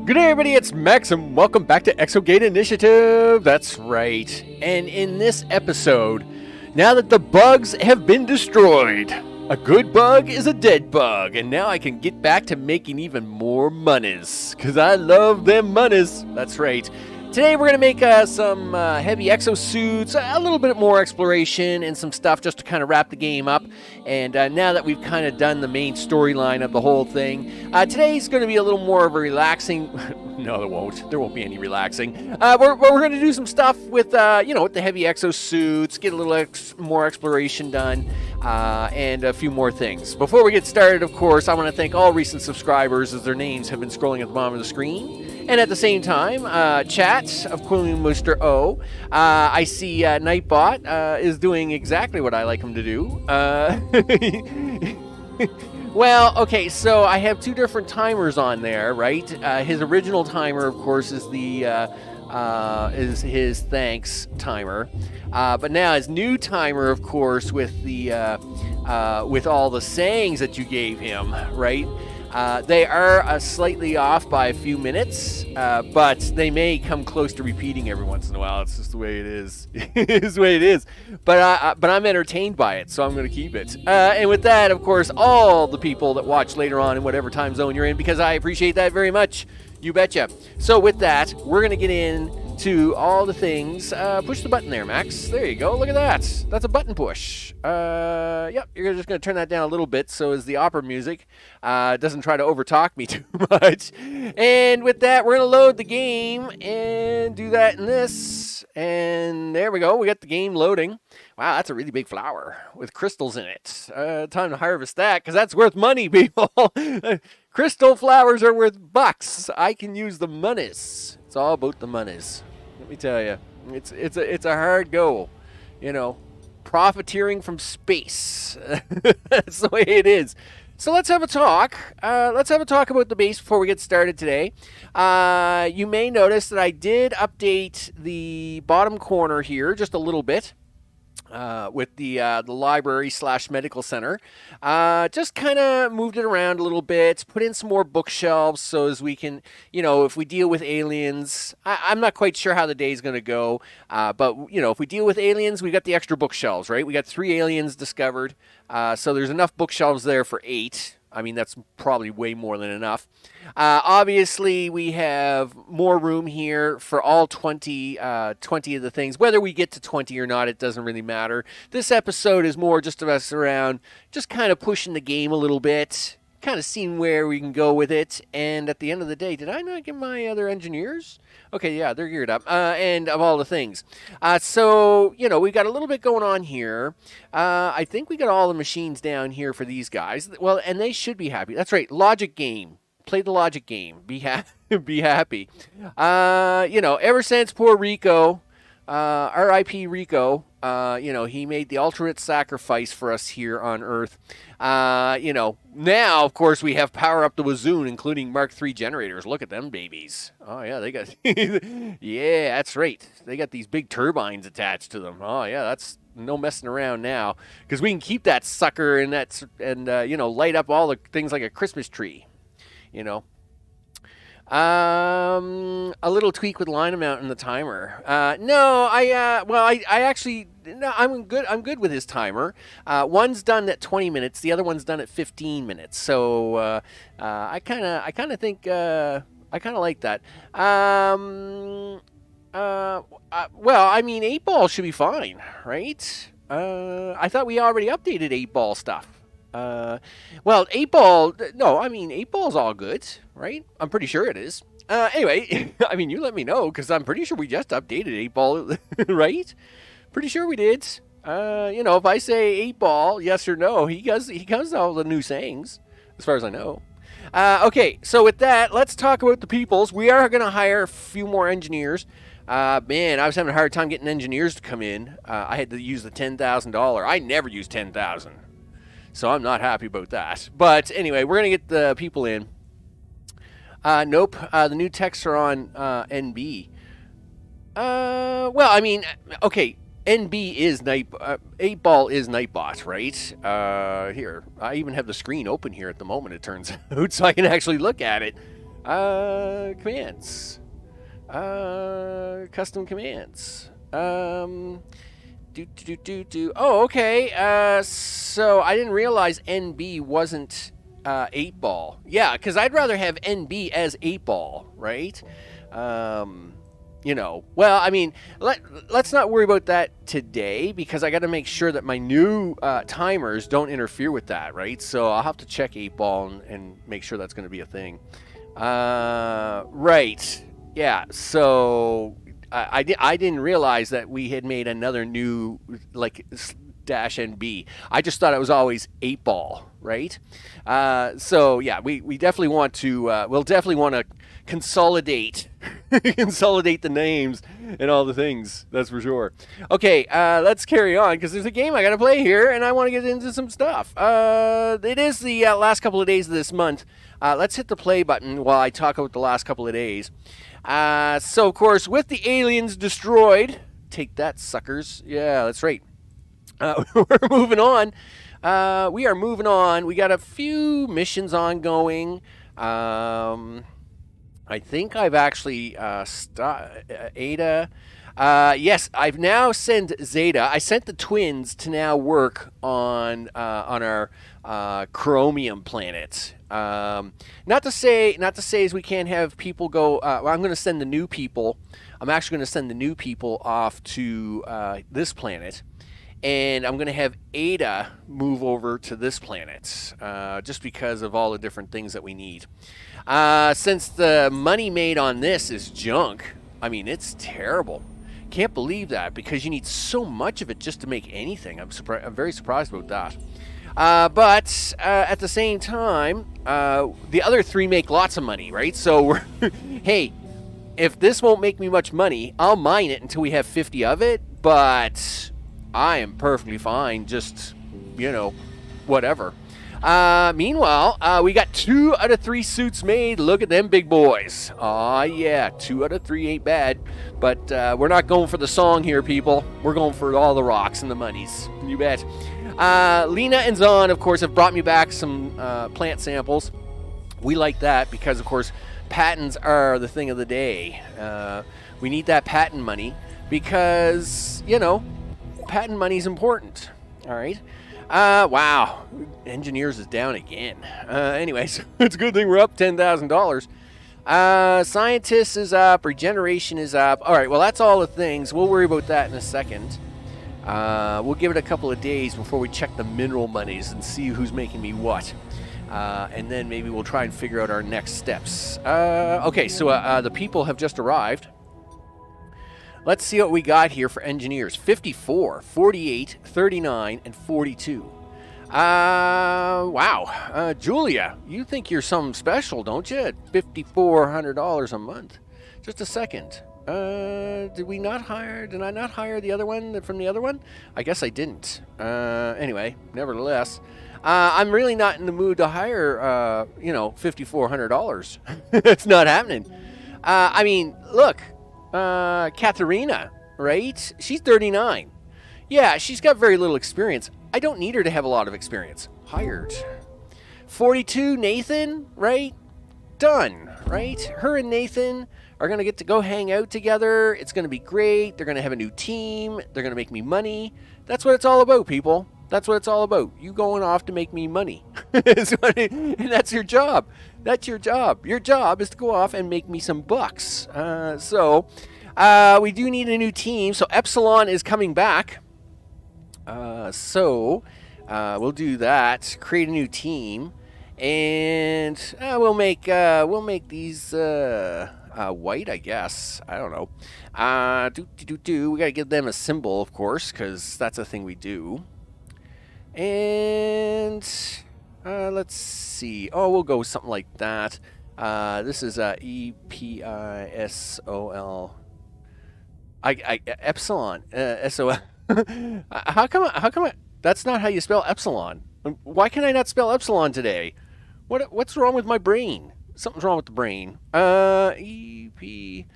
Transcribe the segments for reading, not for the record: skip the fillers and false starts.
Good day, everybody, it's Max, and welcome back to Exogate Initiative. That's right. And in this episode, now that the bugs have been destroyed, a good bug is a dead bug, and now I can get back to making even more monies, because I love them monies. That's right. Today we're going to make some heavy exosuits, a little bit more exploration, and some stuff just to kind of wrap the game up. And now that we've kind of done the main storyline of the whole thing, today's going to be a little more of a relaxing... No, there won't. There won't be any relaxing. We're going to do some stuff with, with the heavy exosuits, get a little more exploration done, and a few more things. Before we get started, of course, I want to thank all recent subscribers as their names have been scrolling at the bottom of the screen. And at the same time, chat of Queen Mooster O. I see Nightbot is doing exactly what I like him to do. Well, okay, so I have two different timers on there, right? His original timer, of course, is the is his thanks timer, but now his new timer, of course, with the with all the sayings that you gave him, right? They are slightly off by a few minutes, but they may come close to repeating every once in a while. It's just the way it is. It's the way it is. But I'm entertained by it, so I'm going to keep it. And with that, of course, all the people that watch later on in whatever time zone you're in, because I appreciate that very much. You betcha. So with that, we're going to get into all the things. Push the button there, Max. There you go. Look at that. That's a button push. Yep, you're just going to turn that down a little bit so as the opera music doesn't try to overtalk me too much. And with that, we're going to load the game and do that in this. And there we go. We got the game loading. Wow, that's a really big flower with crystals in it. Time to harvest that because that's worth money, people. Crystal flowers are worth bucks. I can use the monies. It's all about the monies. Let me tell you, it's a hard go, profiteering from space. That's the way it is. So let's have a talk. Let's have a talk about the base before we get started today. You may notice that I did update the bottom corner here just a little bit. With the library / medical center. Just kind of moved it around a little bit, put in some more bookshelves so as we can, if we deal with aliens, I'm not quite sure how the day's going to go, but, if we deal with aliens, we got the extra bookshelves, right? We got 3 aliens discovered, so there's enough bookshelves there for 8. I mean, that's probably way more than enough. Obviously, we have more room here for all 20 of the things. Whether we get to 20 or not, it doesn't really matter. This episode is more just of us around, just kind of pushing the game a little bit, kind of seeing where we can go with it. And at the end of the day, did I not get my other engineers? Okay, yeah, they're geared up. And of all the things. So, we got a little bit going on here. I think we got all the machines down here for these guys. Well, and they should be happy. That's right, logic game. Play the logic game. Be happy. Ever since poor Rico, R.I.P. Rico, he made the ultimate sacrifice for us here on Earth. Now, of course, we have power up the wazoo, including Mark III generators. Look at them babies. Oh, yeah, they got... Yeah, that's right. They got these big turbines attached to them. Oh, yeah, that's no messing around now. Because we can keep that sucker and light up all the things like a Christmas tree. A little tweak with line amount in the timer. I'm good with his timer. One's done at 20 minutes, the other one's done at 15 minutes. So I kind of think I kind of like that. 8 Ball should be fine, right? I thought we already updated 8 Ball stuff. 8 Ball, no, 8 Ball's all good, right? I'm pretty sure it is. Anyway, you let me know, because I'm pretty sure we just updated 8 Ball, right? Pretty sure we did. If I say 8 Ball, yes or no, he comes all the new sayings, as far as I know. Okay, so with that, let's talk about the peoples. We are going to hire a few more engineers. Man, I was having a hard time getting engineers to come in. I had to use the $10,000. I never use $10,000. So I'm not happy about that. But anyway, we're going to get the people in. Nope. The new texts are on NB. Okay. NB is Night... 8 Ball is Nightbot, right? Here. I even have the screen open here at the moment, it turns out, so I can actually look at it. Commands. Custom commands. Oh, okay. So I didn't realize NB wasn't 8-ball. Yeah, because I'd rather have NB as 8-ball, right? Well, I mean, let's not worry about that today because I got to make sure that my new timers don't interfere with that, right? So I'll have to check 8-ball and make sure that's going to be a thing. Right. Yeah. So I didn't realize that we had made another new dash NB. I just thought it was always 8-ball, right? So yeah, we definitely want to. We'll definitely want to consolidate the names and all the things. That's for sure. Okay, let's carry on because there's a game I got to play here, and I want to get into some stuff. It is the last couple of days of this month. Let's hit the play button while I talk about the last couple of days. So of course, with the aliens destroyed, take that, suckers. Yeah, that's right. We're moving on. We are moving on. We got a few missions ongoing. I think I've actually Ada. Yes, I've now sent Zeta. I sent the twins to now work on our chromium planet. Not to say as we can't have people go. Well, I'm going to send the new people. I'm actually going to send the new people off to this planet. And I'm going to have Ada move over to this planet, just because of all the different things that we need. Since the money made on this is junk, I mean, it's terrible. Can't believe that because you need so much of it just to make anything. I'm very surprised about that. But at the same time, the other three make lots of money, right? So, hey, if this won't make me much money, I'll mine it until we have 50 of it, but I am perfectly fine, just, whatever. Meanwhile, we got 2 out of 3 suits made. Look at them big boys. Aw, yeah, 2 out of 3 ain't bad. But we're not going for the song here, people. We're going for all the rocks and the monies. You bet. Lena and Zahn, of course, have brought me back some plant samples. We like that because, of course, patents are the thing of the day. We need that patent money because, patent money is important. All right. Wow. Engineers is down again. Anyways, it's a good thing we're up $10,000. Scientists is up. Regeneration is up. All right. Well, that's all the things. We'll worry about that in a second. We'll give it a couple of days before we check the mineral monies and see who's making me what. And then maybe we'll try and figure out our next steps. Okay. So the people have just arrived. Let's see what we got here for engineers. 54, 48, 39, and 42. Wow. Julia, you think you're something special, don't you? At $5,400 a month. Just a second. Did I not hire the other one from the other one? I guess I didn't. Anyway, nevertheless, I'm really not in the mood to hire, $5,400. It's not happening. I mean, look. Katharina, right? She's 39. Yeah, she's got very little experience. I don't need her to have a lot of experience. Hired. 42, Nathan, right? Done, right? Her and Nathan are going to get to go hang out together. It's going to be great. They're going to have a new team. They're going to make me money. That's what it's all about, people. That's what it's all about. You going off to make me money. And that's your job. That's your job. Your job is to go off and make me some bucks. So we do need a new team. So Epsilon is coming back. So we'll do that. Create a new team. And we'll make these white, I guess. I don't know. We got to give them a symbol, of course, because that's a thing we do. And let's see. Oh, we'll go with something like that. This is EPISOL. Epsilon. SOL. How come? That's not how you spell epsilon. Why can I not spell epsilon today? What's wrong with my brain? Something's wrong with the brain. EPISOLIN.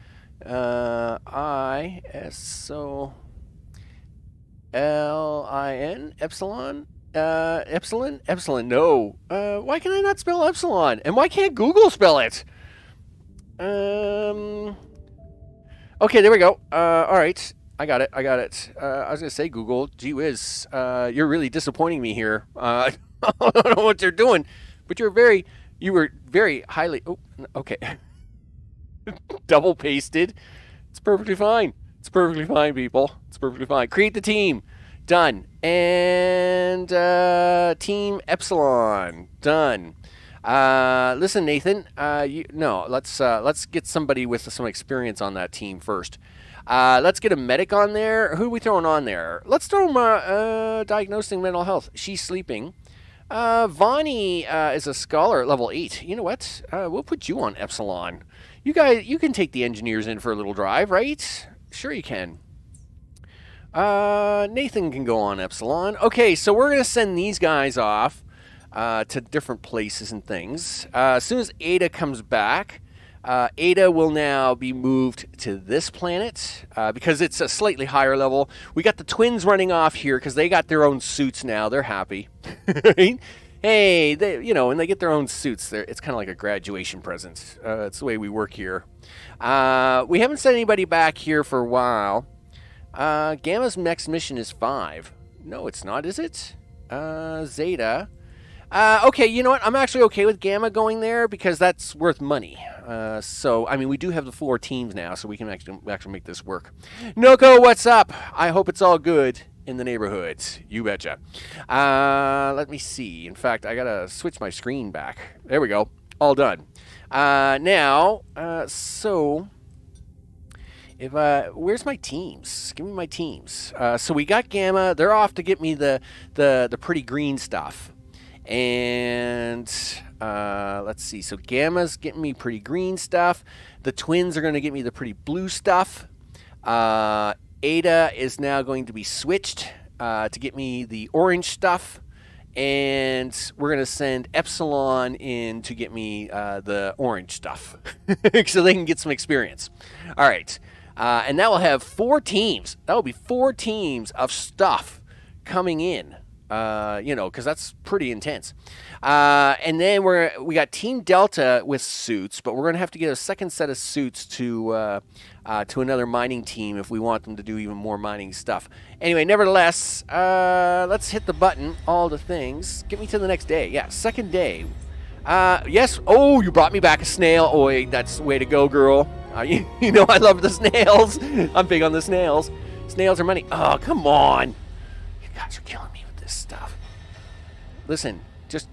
Epsilon. Epsilon? No. Why can I not spell epsilon? And why can't Google spell it? Okay, there we go. All right. I got it. I got it. I was gonna say, Google, gee whiz, you're really disappointing me here. I don't know what you're doing, but you were very highly. Oh, okay. Double pasted. It's perfectly fine. It's perfectly fine, people. It's perfectly fine. Create the team. Done. And Team Epsilon. Done. Listen, Nathan. No, let's get somebody with some experience on that team first. Let's get a medic on there. Who are we throwing on there? Let's throw him diagnosing mental health. She's sleeping. Vonnie is a scholar at level 8. You know what? We'll put you on Epsilon. You guys, you can take the engineers in for a little drive, right? Sure you can. Nathan can go on Epsilon. Okay, so we're going to send these guys off to different places and things. As soon as Ada comes back, Ada will now be moved to this planet because it's a slightly higher level. We got the twins running off here because they got their own suits now. They're happy. Right? Hey, when they get their own suits, it's kind of like a graduation present. It's the way we work here. We haven't sent anybody back here for a while. Gamma's next mission is 5. No, it's not, is it? Zeta. Okay, you know what? I'm actually okay with Gamma going there because that's worth money. So, I mean, we do have the 4 teams now, so we can actually make this work. Noko, what's up? I hope it's all good in the neighborhood. You betcha. Let me see. In fact, I gotta switch my screen back. There we go. All done. So if where's my teams? Give me my teams. So we got Gamma. They're off to get me the pretty green stuff. And let's see. So Gamma's getting me pretty green stuff. The twins are going to get me the pretty blue stuff. Ada is now going to be switched to get me the orange stuff. And we're going to send Epsilon in to get me the orange stuff so they can get some experience. All right. And that will have 4 teams. That will be 4 teams of stuff coming in. Because that's pretty intense. And then we got Team Delta with suits, but we're going to have to get a second set of suits to another mining team if we want them to do even more mining stuff. Anyway, nevertheless, let's hit the button, all the things. Get me to the next day. Yeah, second day. Yes. Oh, you brought me back a snail. Oh, wait, that's the way to go, girl. You know I love the snails. I'm big on the snails. Snails are money. Oh, come on. You guys are killing me. Stuff. Listen, just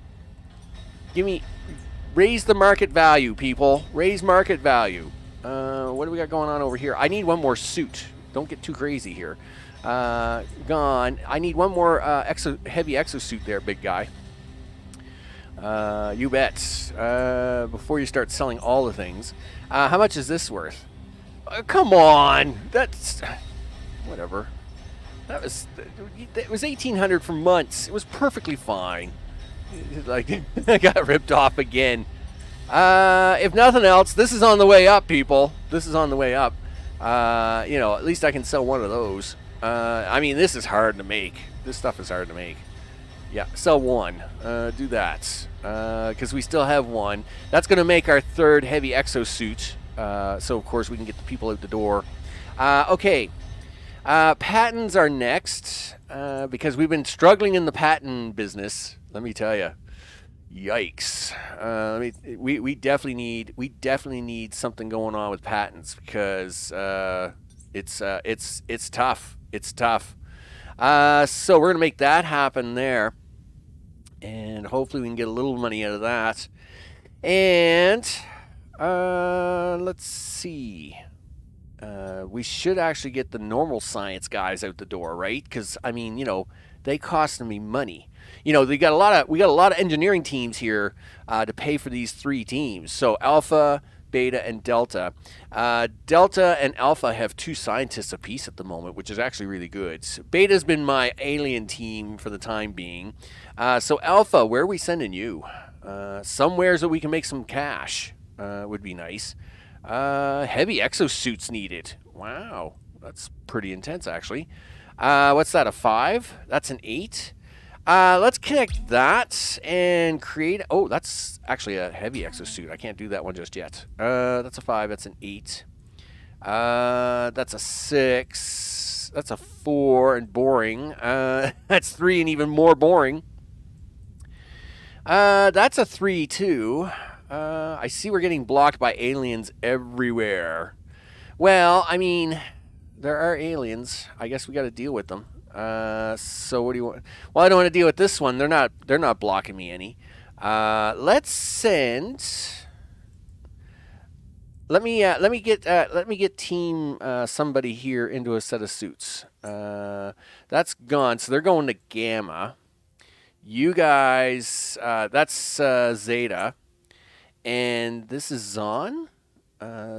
raise the market value, people. Raise market value. What do we got going on over here? I need one more suit. Don't get too crazy here. Gone. I need one more heavy exosuit there, big guy. You bet. Before you start selling all the things. How much is this worth? Come on. That's whatever. It was 1,800 for months. It was perfectly fine. Like I got ripped off again. If nothing else, this is on the way up, people. This is on the way up. At least I can sell one of those. I mean, this is hard to make. This stuff is hard to make. Yeah, sell one. Do that. Because we still have one. That's going to make our 3rd heavy exosuit. So, of course, we can get the people out the door. Okay. Patents are next, because we've been struggling in the patent business. Let me tell you, yikes! We definitely need something going on with patents because it's tough. It's tough. So we're gonna make that happen there, and hopefully we can get a little money out of that. And let's see. We should actually get the normal science guys out the door, right? Because I mean, they cost me money. We got a lot of engineering teams here to pay for these 3 teams. So Alpha, Beta, and Delta. Delta and Alpha have 2 scientists apiece at the moment, which is actually really good. Beta's been my alien team for the time being. So Alpha, where are we sending you? Somewhere so we can make some cash would be nice. Heavy exosuits needed. Wow, that's pretty intense, actually. What's that, a 5? That's an 8. Let's connect that and create... Oh, that's actually a heavy exosuit. I can't do that one just yet. That's a 5. That's an 8. That's a 6. That's a 4 and boring. That's 3 and even more boring. That's a 3 too. I see we're getting blocked by aliens everywhere. Well, I mean, there are aliens. I guess we got to deal with them. So what do you want? Well, I don't want to deal with this one. They're not blocking me any. Let's send. Let me get team somebody here into a set of suits. That's gone. So they're going to Gamma. You guys, that's Zeta, and this is Zon.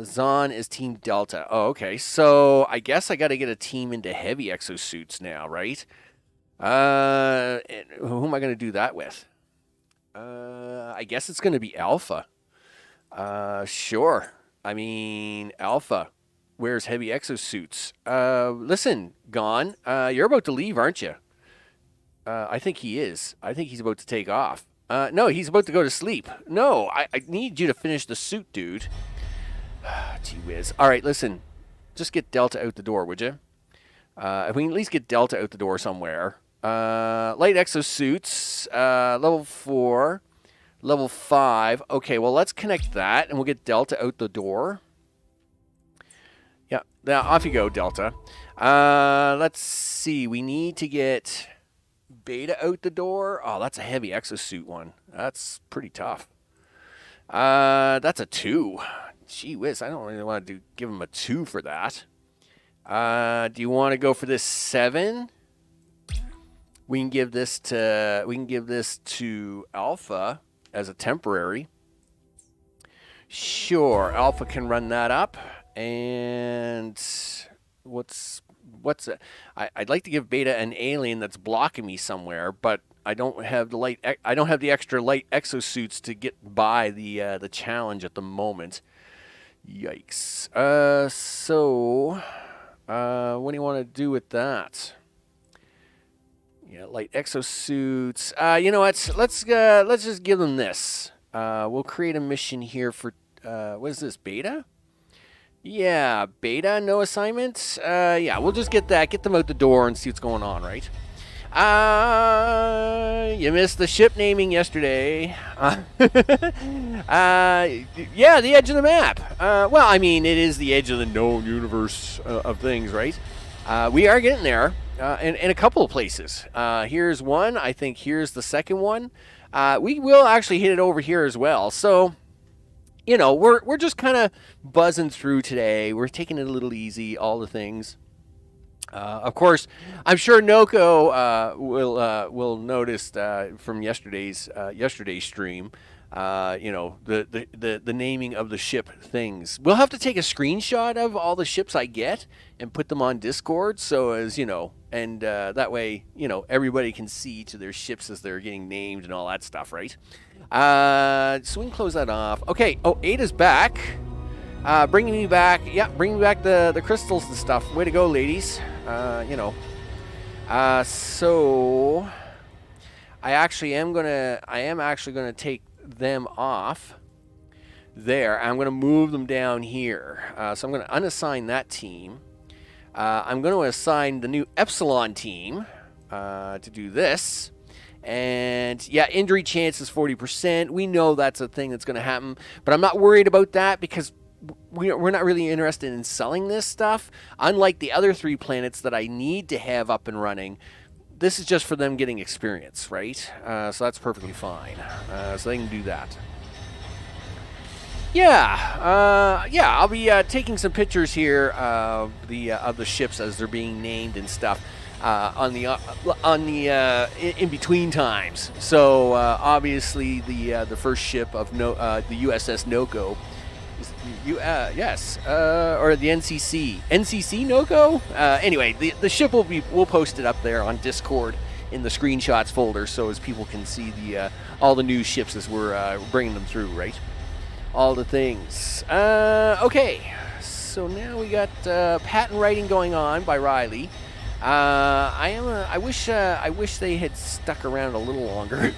Zon is Team Delta. Oh, okay. So I guess I got to get a team into heavy exosuits now, right? Who am I going to do that with? I guess it's going to be Alpha. Sure. I mean, Alpha wears heavy exosuits. Listen, Gon, you're about to leave, aren't you? I think he is. I think he's about to take off. No, he's about to go to sleep. No, I need you to finish the suit, dude. Gee whiz. All right, listen. Just get Delta out the door, would you? If we can at least get Delta out the door somewhere. Light exosuits, level 4, level 5. Okay, well, let's connect that, and we'll get Delta out the door. Yeah, now off you go, Delta. Let's see. We need to get Beta out the door. Oh, that's a heavy exosuit one. That's pretty tough. That's a 2. Gee whiz, I don't really want to give him a 2 for that. Do you want to go for this 7? We can give this to Alpha as a temporary. Sure, Alpha can run that up. And I'd like to give Beta an alien that's blocking me somewhere, but I don't have the extra light exosuits to get by the challenge at the moment. Yikes. So what do you want to do with that? Yeah, light exosuits. You know what? Let's just give them this. We'll create a mission here for what is this, Beta? Yeah, Beta, no assignments. Yeah, we'll just get that, get them out the door and see what's going on, right? You missed the ship naming yesterday. Yeah, the edge of the map. Well, I mean, it is the edge of the known universe of things, right? We are getting there in a couple of places. Here's one. I think here's the second one. We will actually hit it over here as well. So, you know, we're just kind of buzzing through today. We're taking it a little easy, all the things. Of course, I'm sure Noko will notice from yesterday's stream, you know, the naming of the ship things. We'll have to take a screenshot of all the ships I get and put them on Discord, so as you know, and that way, you know, everybody can see each of their ships as they're getting named and all that stuff, right? So we can close that off. Okay. Oh, Ada's back. Bringing me back. Yeah, bringing me back the crystals and stuff. Way to go, ladies. You know. So I am actually gonna take them off there. I'm gonna move them down here. So I'm gonna unassign that team. I'm gonna assign the new Epsilon team to do this. And yeah, injury chance is 40%. We know that's a thing that's going to happen, but I'm not worried about that because we're not really interested in selling this stuff. Unlike the other 3 planets that I need to have up and running, this is just for them getting experience, right? So that's perfectly fine. So they can do that. Yeah, yeah. I'll be taking some pictures here of the ships as they're being named and stuff. On the in between times. So obviously the first ship of the USS Noko, yes, or the NCC Noko. Anyway, the ship we'll post it up there on Discord in the screenshots folder, so as people can see all the new ships as we're bringing them through, right? All the things. Okay, so now we got patent writing going on by Riley. I wish they had stuck around a little longer.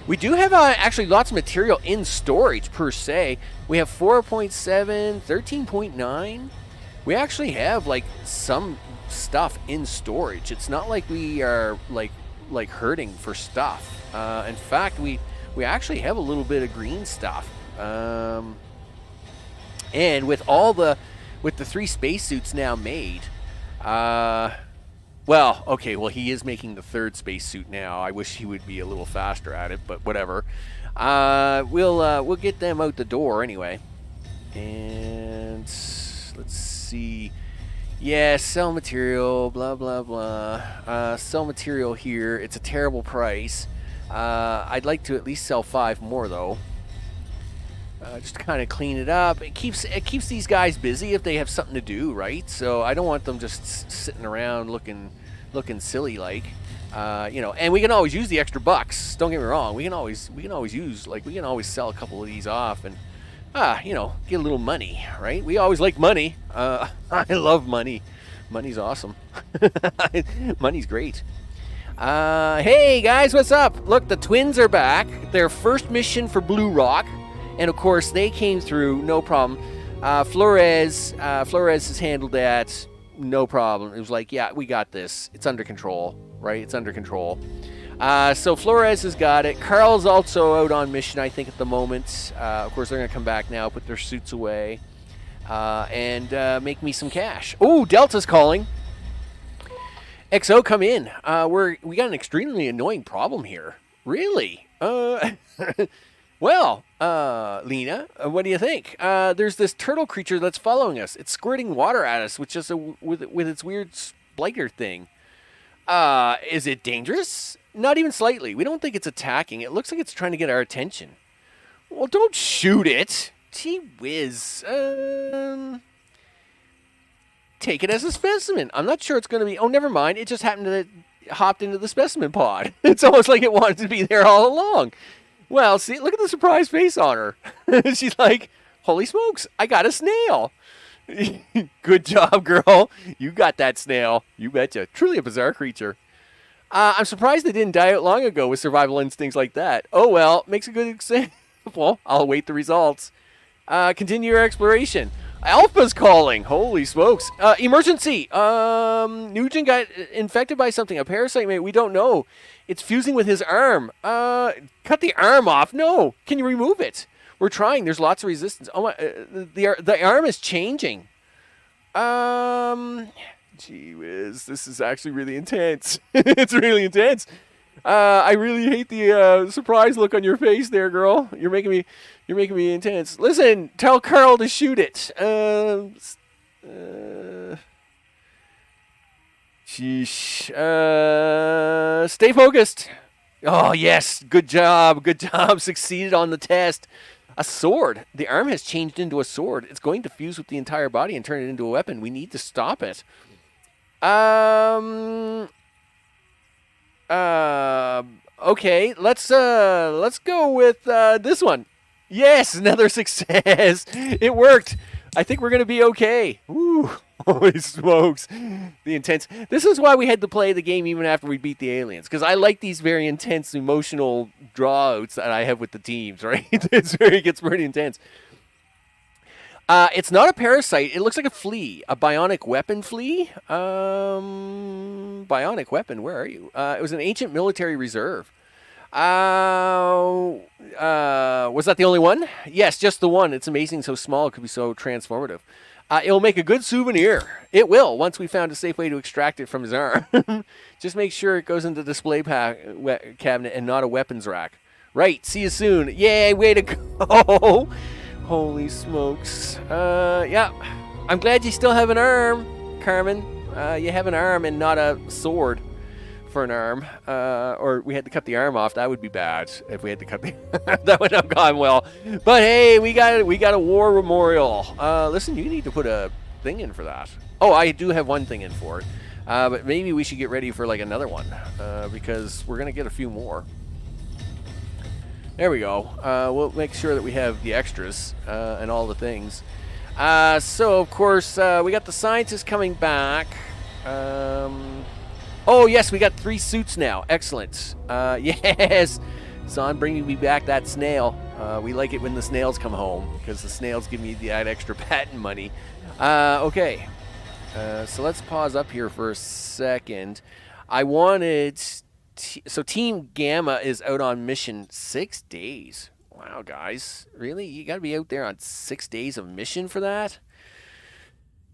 We do have actually lots of material in storage per se. We have 4.7, 13.9. We actually have like some stuff in storage. It's not like we are like hurting for stuff. In fact, we actually have a little bit of green stuff. And with the 3 spacesuits now made, well, okay, well, he is making the 3rd spacesuit now. I wish he would be a little faster at it, but whatever. We'll get them out the door anyway. And let's see. Yeah, sell material, blah, blah, blah. Sell material here. It's a terrible price. I'd like to at least sell 5 more, though. Just to kind of clean it up. It keeps these guys busy if they have something to do, right? So I don't want them just sitting around looking silly like. And we can always use the extra bucks. Don't get me wrong. We can always sell a couple of these off and get a little money, right? We always like money. I love money. Money's awesome. Money's great. Hey guys, what's up? Look, the twins are back. Their first mission for Blue Rock. And of course, they came through, no problem. Flores has handled that, no problem. It was like, yeah, we got this. It's under control, right? It's under control. So Flores has got it. Carl's also out on mission, I think, at the moment. Of course, they're going to come back now, put their suits away, and make me some cash. Oh, Delta's calling. XO, come in. We got an extremely annoying problem here. Really? Well, Lena, what do you think? There's this turtle creature that's following us. It's squirting water at us with its weird spider thing. Is it dangerous? Not even slightly. We don't think it's attacking. It looks like it's trying to get our attention. Well, don't shoot it. Gee whiz. Take it as a specimen. I'm not sure it's going to be... Oh, never mind. It just happened to hopped into the specimen pod. It's almost like it wanted to be there all along. Well, see, look at the surprised face on her. She's like, holy smokes, I got a snail. Good job, girl. You got that snail. You betcha. Truly a bizarre creature. I'm surprised they didn't die out long ago with survival instincts like that. Oh, well, makes a good example. I'll await the results. Continue your exploration. Alpha's calling. Holy smokes. Emergency. Nugent got infected by something. A parasite, mate. We don't know. It's fusing with his arm. Cut the arm off. No. Can you remove it? We're trying. There's lots of resistance. Oh my. The arm is changing. Gee whiz. This is actually really intense. It's really intense. I really hate the surprise look on your face there, girl. You're making me intense. Listen, tell Carl to shoot it. Sheesh. Stay focused. Oh, yes. Good job. Good job. Succeeded on the test. A sword. The arm has changed into a sword. It's going to fuse with the entire body and turn it into a weapon. We need to stop it. Okay. Let's go with this one. Yes, another success. It worked. I think we're going to be okay. Woo. Holy smokes. The intense. This is why we had to play the game even after we beat the aliens. Because I like these very intense emotional drawouts that I have with the teams, right? It gets pretty intense. It's not a parasite. It looks like a flea. A bionic weapon flea? Bionic weapon, where are you? It was an ancient military reserve. Was that the only one? Yes, just the one. It's amazing so small. It could be so transformative. It'll make a good souvenir. It will, once we found a safe way to extract it from his arm. Just make sure it goes into the display cabinet and not a weapons rack. Right, see you soon. Yay, way to go. Holy smokes. Yeah, I'm glad you still have an arm, Carmen. You have an arm and not a sword for an arm. Or we had to cut the arm off. That would be bad if we had to cut the that would have gone well. But hey, we got a war memorial. Listen, you need to put a thing in for that. Oh, I do have one thing in for it. But maybe we should get ready for like another one. Because we're gonna get a few more. There we go. We'll make sure that we have the extras and all the things. So, of course, we got the scientists coming back. Oh, yes, we got 3 suits now. Excellent. Yes. Zon bringing me back that snail. We like it when the snails come home because the snails give me that extra patent money. Okay. So let's pause up here for a second. I wanted... So Team Gamma is out on mission 6 days. Wow, guys. Really? You got to be out there on 6 days of mission for that?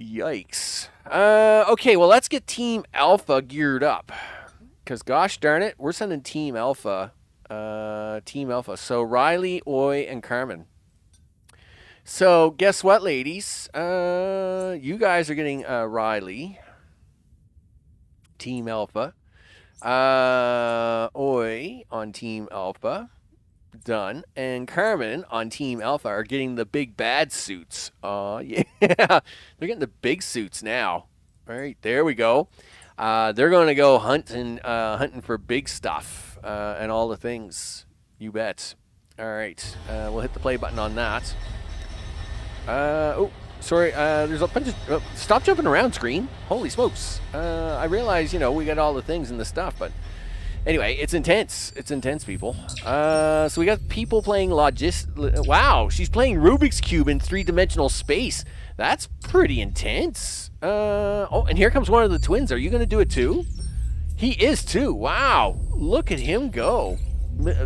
Yikes. Okay, well, let's get Team Alpha geared up. Because, gosh darn it, we're sending Team Alpha. Team Alpha. So, Riley, Oi, and Carmen. So, guess what, ladies? You guys are getting Riley. Team Alpha. Oi on Team Alpha. Done. And Carmen on Team Alpha are getting the big bad suits. Yeah. They're getting the big suits now. All right, there we go. They're going to go hunting for big stuff and all the things. You bet. All right. We'll hit the play button on that. Oh, sorry. There's a bunch of... stop jumping around, screen. Holy smokes. I realize, we got all the things and the stuff, but... Anyway, it's intense. It's intense, people. So we got people playing Wow, she's playing Rubik's Cube in 3-dimensional space. That's pretty intense. Oh, and here comes one of the twins. Are you going to do it too? He is too. Wow, look at him go.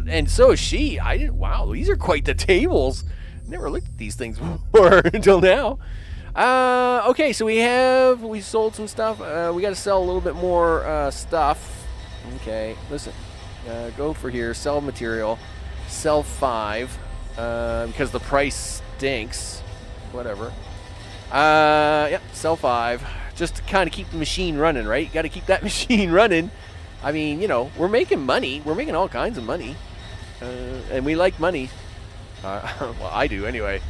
And so is she. Wow, these are quite the tables. Never looked at these things before until now. Okay, so we sold some stuff. We got to sell a little bit more stuff. Okay, listen, go for here, sell material, sell 5, because the price stinks, whatever. Yep, sell 5, just to kind of keep the machine running, right? You got to keep that machine running. I mean, we're making money, we're making all kinds of money, and we like money. Well, I do anyway.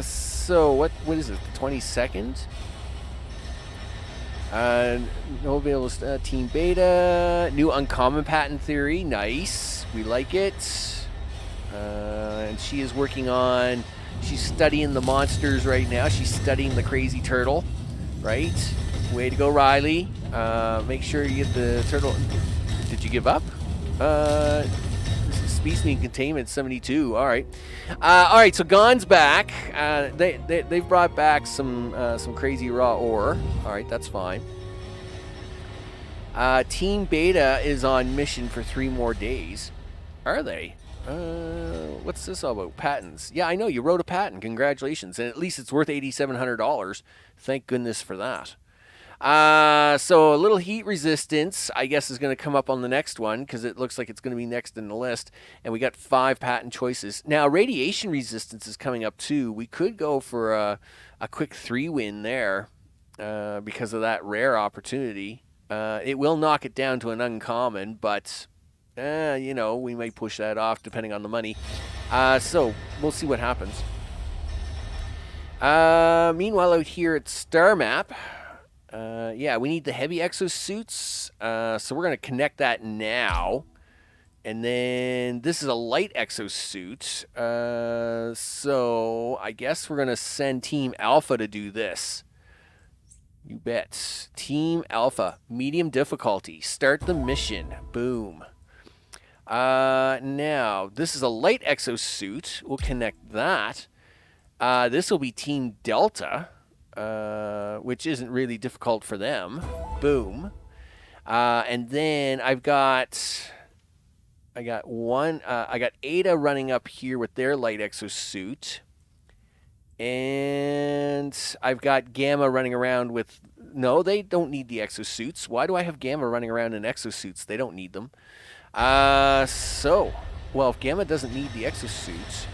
So what is it, the 22nd? No available Team Beta. New uncommon patent theory. Nice. We like it. And she is working on... She's studying the monsters right now. She's studying the crazy turtle. Right? Way to go, Riley. Make sure you get the turtle... Did you give up? Species containment 72. All right. All right, so Gon's back. They've brought back some crazy raw ore. All right, that's fine. Team Beta is on mission for 3 more days. Are they? What's this all about? Patents. Yeah, I know. You wrote a patent. Congratulations. And at least it's worth $8,700. Thank goodness for that. So a little heat resistance, I guess, is going to come up on the next one because it looks like it's going to be next in the list. And we got 5 patent choices. Now, radiation resistance is coming up too. We could go for a quick 3 win there because of that rare opportunity. It will knock it down to an uncommon, but we might push that off depending on the money. So we'll see what happens. Meanwhile, out here at Star Map. Yeah, we need the heavy exosuits, so we're going to connect that now. And then this is a light exosuit, so I guess we're going to send Team Alpha to do this. You bet. Team Alpha, medium difficulty. Start the mission. Boom. Now, this is a light exosuit. We'll connect that. This will be Team Delta. Which isn't really difficult for them. Boom. And then I got Ada running up here with their light exosuit. And I've got Gamma running around with... No, they don't need the exosuits. Why do I have Gamma running around in exosuits? They don't need them. Well, if Gamma doesn't need the exosuits...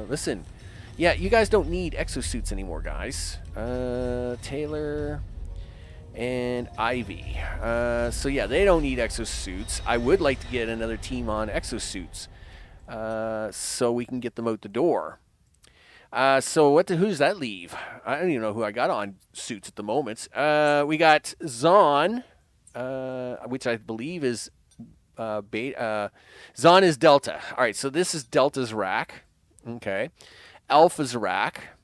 listen... Yeah, you guys don't need exosuits anymore, guys. Taylor and Ivy. So yeah, they don't need exosuits. I would like to get another team on exosuits, so we can get them out the door. So who does that leave? I don't even know who I got on suits at the moment. We got Zon, which I believe is Beta. Zon is Delta. All right, so this is Delta's rack. Okay. Alpha's rack.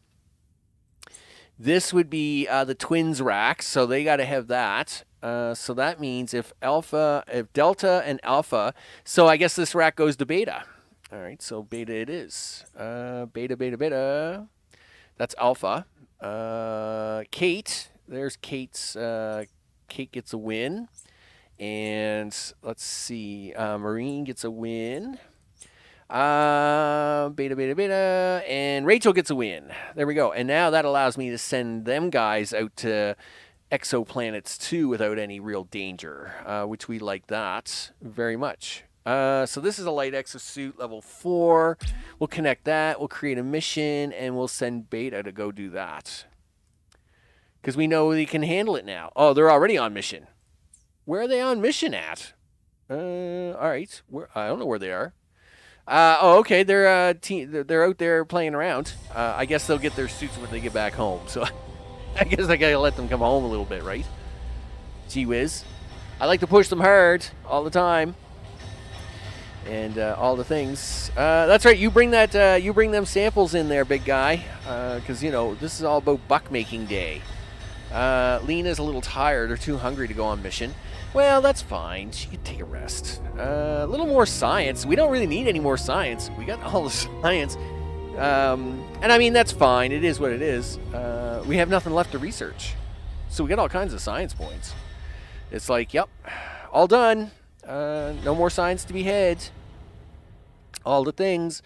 This would be the twins rack, so they got to have that. So that means if delta and alpha, so I guess this rack goes to beta. All right, so beta it is. Beta. That's alpha. Kate, there's Kate's. Kate gets a win. And let's see, Marine gets a win. Beta, and Rachel gets a win. There we go. And now that allows me to send them guys out to exoplanets too without any real danger, which we like that very much. So this is a light exosuit level 4. We'll connect that. We'll create a mission, and we'll send Beta to go do that. Because we know they can handle it now. Oh, they're already on mission. Where are they on mission at? All right. I don't know where they are. Okay. They're out there playing around. I guess they'll get their suits when they get back home. So I guess I gotta let them come home a little bit, right? Gee whiz. I like to push them hard all the time. And all the things. That's right. You bring them samples in there, big guy. Because this is all about buck making day. Lena's a little tired or too hungry to go on mission. Well, that's fine. She can take a rest. A little more science. We don't really need any more science. We got all the science. And I mean, that's fine. It is what it is. We have nothing left to research. So we got all kinds of science points. It's like, yep, all done. No more science to be had. All the things.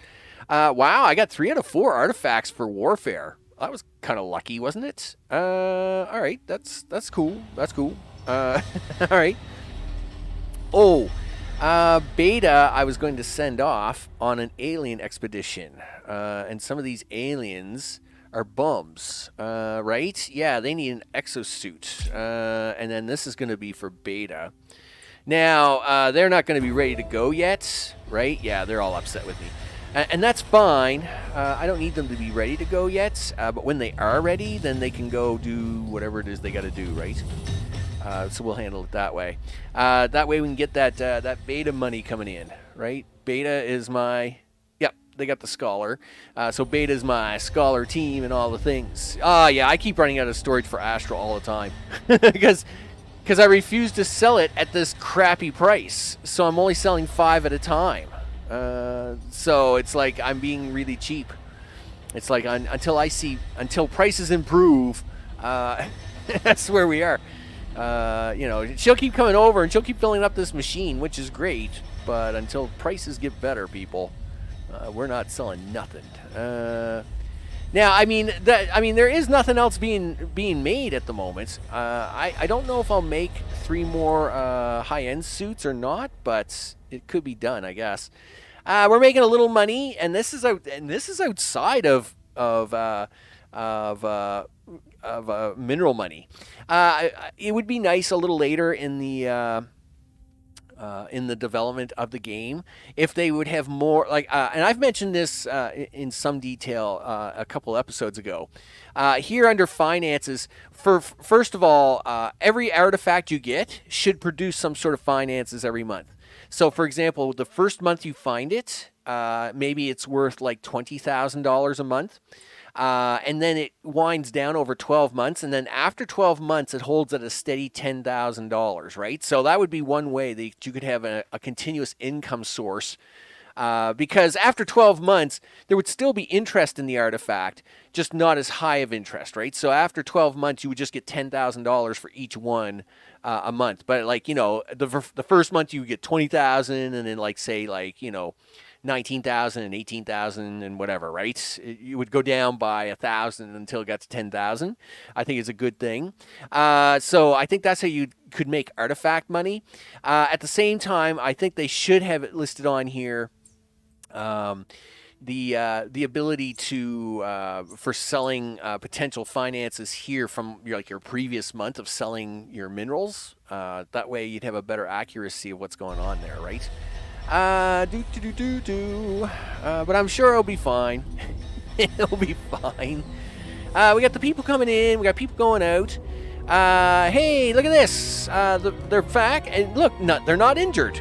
Wow, I got 3 out of 4 artifacts for warfare. That was kind of lucky, wasn't it? All right, that's cool. That's cool. All right. Oh, Beta I was going to send off on an alien expedition. And some of these aliens are bums, right? Yeah, they need an exosuit. And then this is going to be for Beta. Now, they're not going to be ready to go yet, right? Yeah, they're all upset with me. And that's fine. I don't need them to be ready to go yet. But when they are ready, then they can go do whatever it is they got to do, right? So we'll handle it that way. That way we can get that Beta money coming in, right? Beta is my... Yep, they got the Scholar. So Beta is my Scholar team and all the things. Yeah, I keep running out of storage for Astral all the time. Because I refuse to sell it at this crappy price. So I'm only selling 5 at a time. So it's like I'm being really cheap. It's like until prices improve, that's where we are. She'll keep coming over and she'll keep filling up this machine, which is great. But until prices get better, people, we're not selling nothing. Now, I mean, there is nothing else being made at the moment. I don't know if I'll make 3 more high-end suits or not, but it could be done, I guess. We're making a little money, and this is outside of mineral money. It would be nice a little later in the development of the game if they would have more and I've mentioned this in some detail a couple episodes ago. Here under finances, first of all, every artifact you get should produce some sort of finances every month. So for example, the first month you find it, maybe it's worth like $20,000 a month. And then it winds down over 12 months. And then after 12 months, it holds at a steady $10,000, right? So that would be one way that you could have a continuous income source. Because after 12 months, there would still be interest in the artifact, just not as high of interest, right? So after 12 months, you would just get $10,000 for each one a month. But the first month you would get $20,000, and then $19,000 and $18,000 and whatever, right? You would go down by $1,000 until it got to $10,000. I think it's a good thing. So I think that's how you could make artifact money. At the same time, I think they should have it listed on here. The ability to for selling potential finances here from your previous month of selling your minerals. That way you'd have a better accuracy of what's going on there, right? But I'm sure it'll be fine. It'll be fine. We got the people coming in. We got people going out. Hey, look at this. They're back, and look, they're not injured.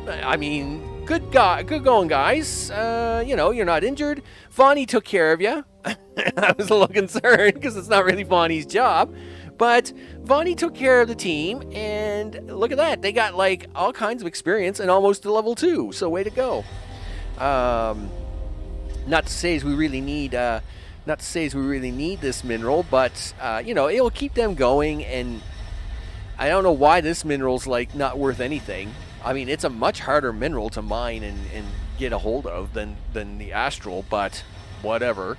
I mean, good going, guys. You're not injured. Vonnie took care of you. I was a little concerned because it's not really Vonnie's job. But Vonnie took care of the team, and look at that. They got like all kinds of experience and almost to level 2. So way to go. Not to say as we really need this mineral, but it'll keep them going. And I don't know why this mineral's like not worth anything. I mean, it's a much harder mineral to mine and get a hold of than the astral, but whatever.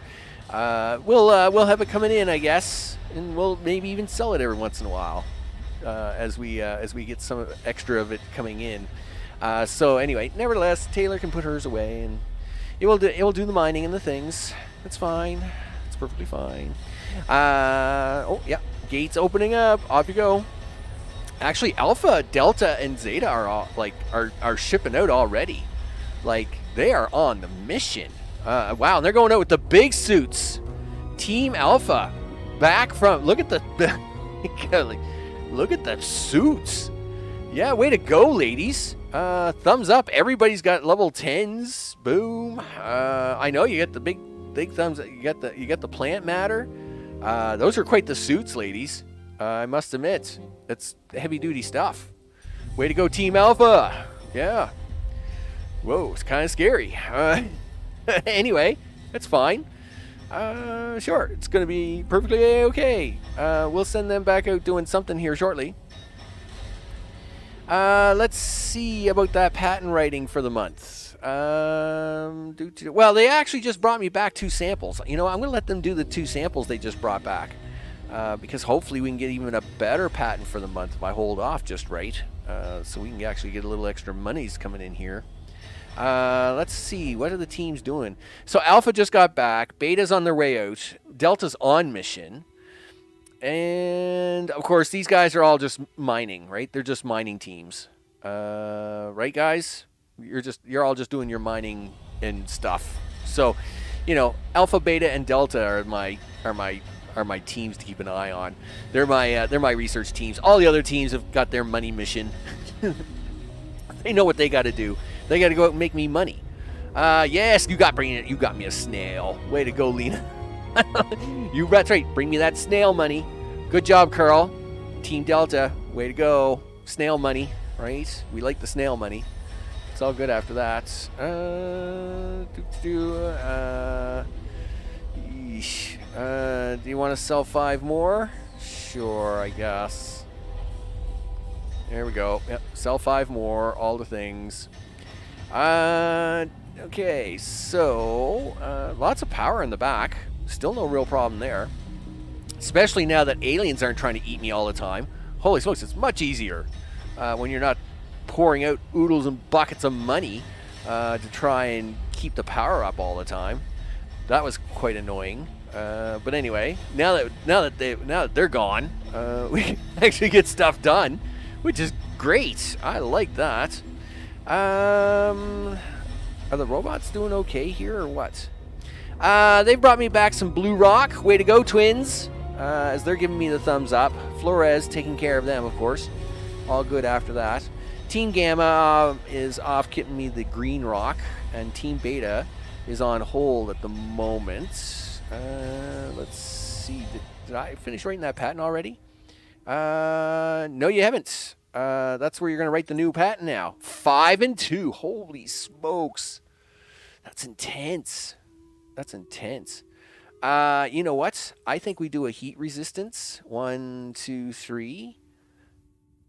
We'll have it coming in, I guess, and we'll maybe even sell it every once in a while as we get some extra of it coming in. So anyway, nevertheless, Taylor can put hers away, and it will do the mining and the things. It's fine. It's perfectly fine. Oh yeah, gates opening up. Off you go. Actually, Alpha, Delta, and Zeta are shipping out already. Like, they are on the mission. Wow, and they're going out with the big suits. Team Alpha, back from. Look at the suits. Yeah, way to go, ladies. Thumbs up. Everybody's got level 10s. Boom. I know you get the big thumbs. You got the plant matter. Those are quite the suits, ladies. I must admit, it's heavy duty stuff. Way to go, Team Alpha. Yeah. Whoa, it's kind of scary. Anyway, that's fine. Sure, it's going to be perfectly okay. We'll send them back out doing something here shortly. Let's see about that patent writing for the month. Well, they actually just brought me back 2 samples. I'm going to let them do the 2 samples they just brought back. Because hopefully we can get even a better patent for the month if I hold off just right. So we can actually get a little extra monies coming in here. Let's see. What are the teams doing? So Alpha just got back. Beta's on their way out. Delta's on mission. And, of course, these guys are all just mining, right? They're just mining teams. Right, guys? You're all just doing your mining and stuff. So, Alpha, Beta, and Delta are my teams to keep an eye on. They're my research teams. All the other teams have got their money mission. They know what they got to do. They got to go out and make me money. Yes, you got me a snail. Way to go, Lena. That's right. Bring me that snail money. Good job, Carl. Team Delta. Way to go. Snail money, right? We like the snail money. It's all good after that. Do you want to sell 5 more? Sure, I guess. There we go. Yep, sell 5 more. All the things. Okay, so lots of power in the back. Still no real problem there. Especially now that aliens aren't trying to eat me all the time. Holy smokes, it's much easier when you're not pouring out oodles and buckets of money to try and keep the power up all the time. That was quite annoying. But anyway, now that they're gone, we can actually get stuff done, which is great. I like that. Are the robots doing okay here or what? They brought me back some blue rock. Way to go, twins. As they're giving me the thumbs up. Flores taking care of them, of course. All good after that. Team Gamma is off getting me the green rock, and Team Beta is on hold at the moment. Let's see. Did I finish writing that patent already? No, you haven't. That's where you're going to write the new patent now. 5 and 2. Holy smokes. That's intense. You know what? I think we do a heat resistance. 1, 2, 3.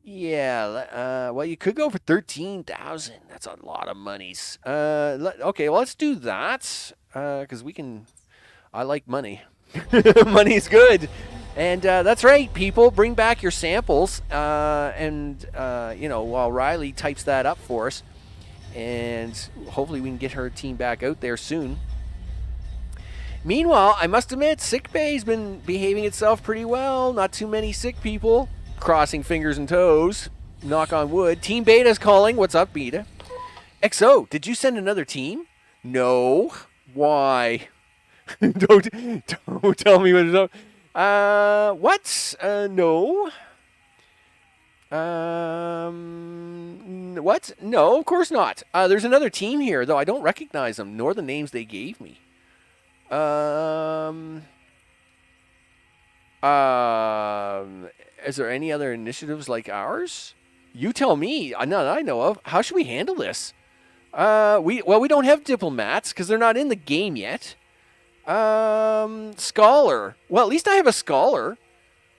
Yeah. Well, you could go for 13,000. That's a lot of monies. Okay, well, let's do that. Because we can. I like money. Money's good. And that's right, people. Bring back your samples. While Riley types that up for us. And hopefully we can get her team back out there soon. Meanwhile, I must admit, Sick Bay's been behaving itself pretty well. Not too many sick people. Crossing fingers and toes. Knock on wood. Team Beta's calling. What's up, Beta? XO, did you send another team? No. Why? Don't tell me what it's up. What? No. What? No, of course not. There's another team here, though I don't recognize them, nor the names they gave me. Um, is there any other initiatives like ours? You tell me. None that I know of. How should we handle this? We don't have diplomats because they're not in the game yet. Scholar. Well, at least I have a scholar.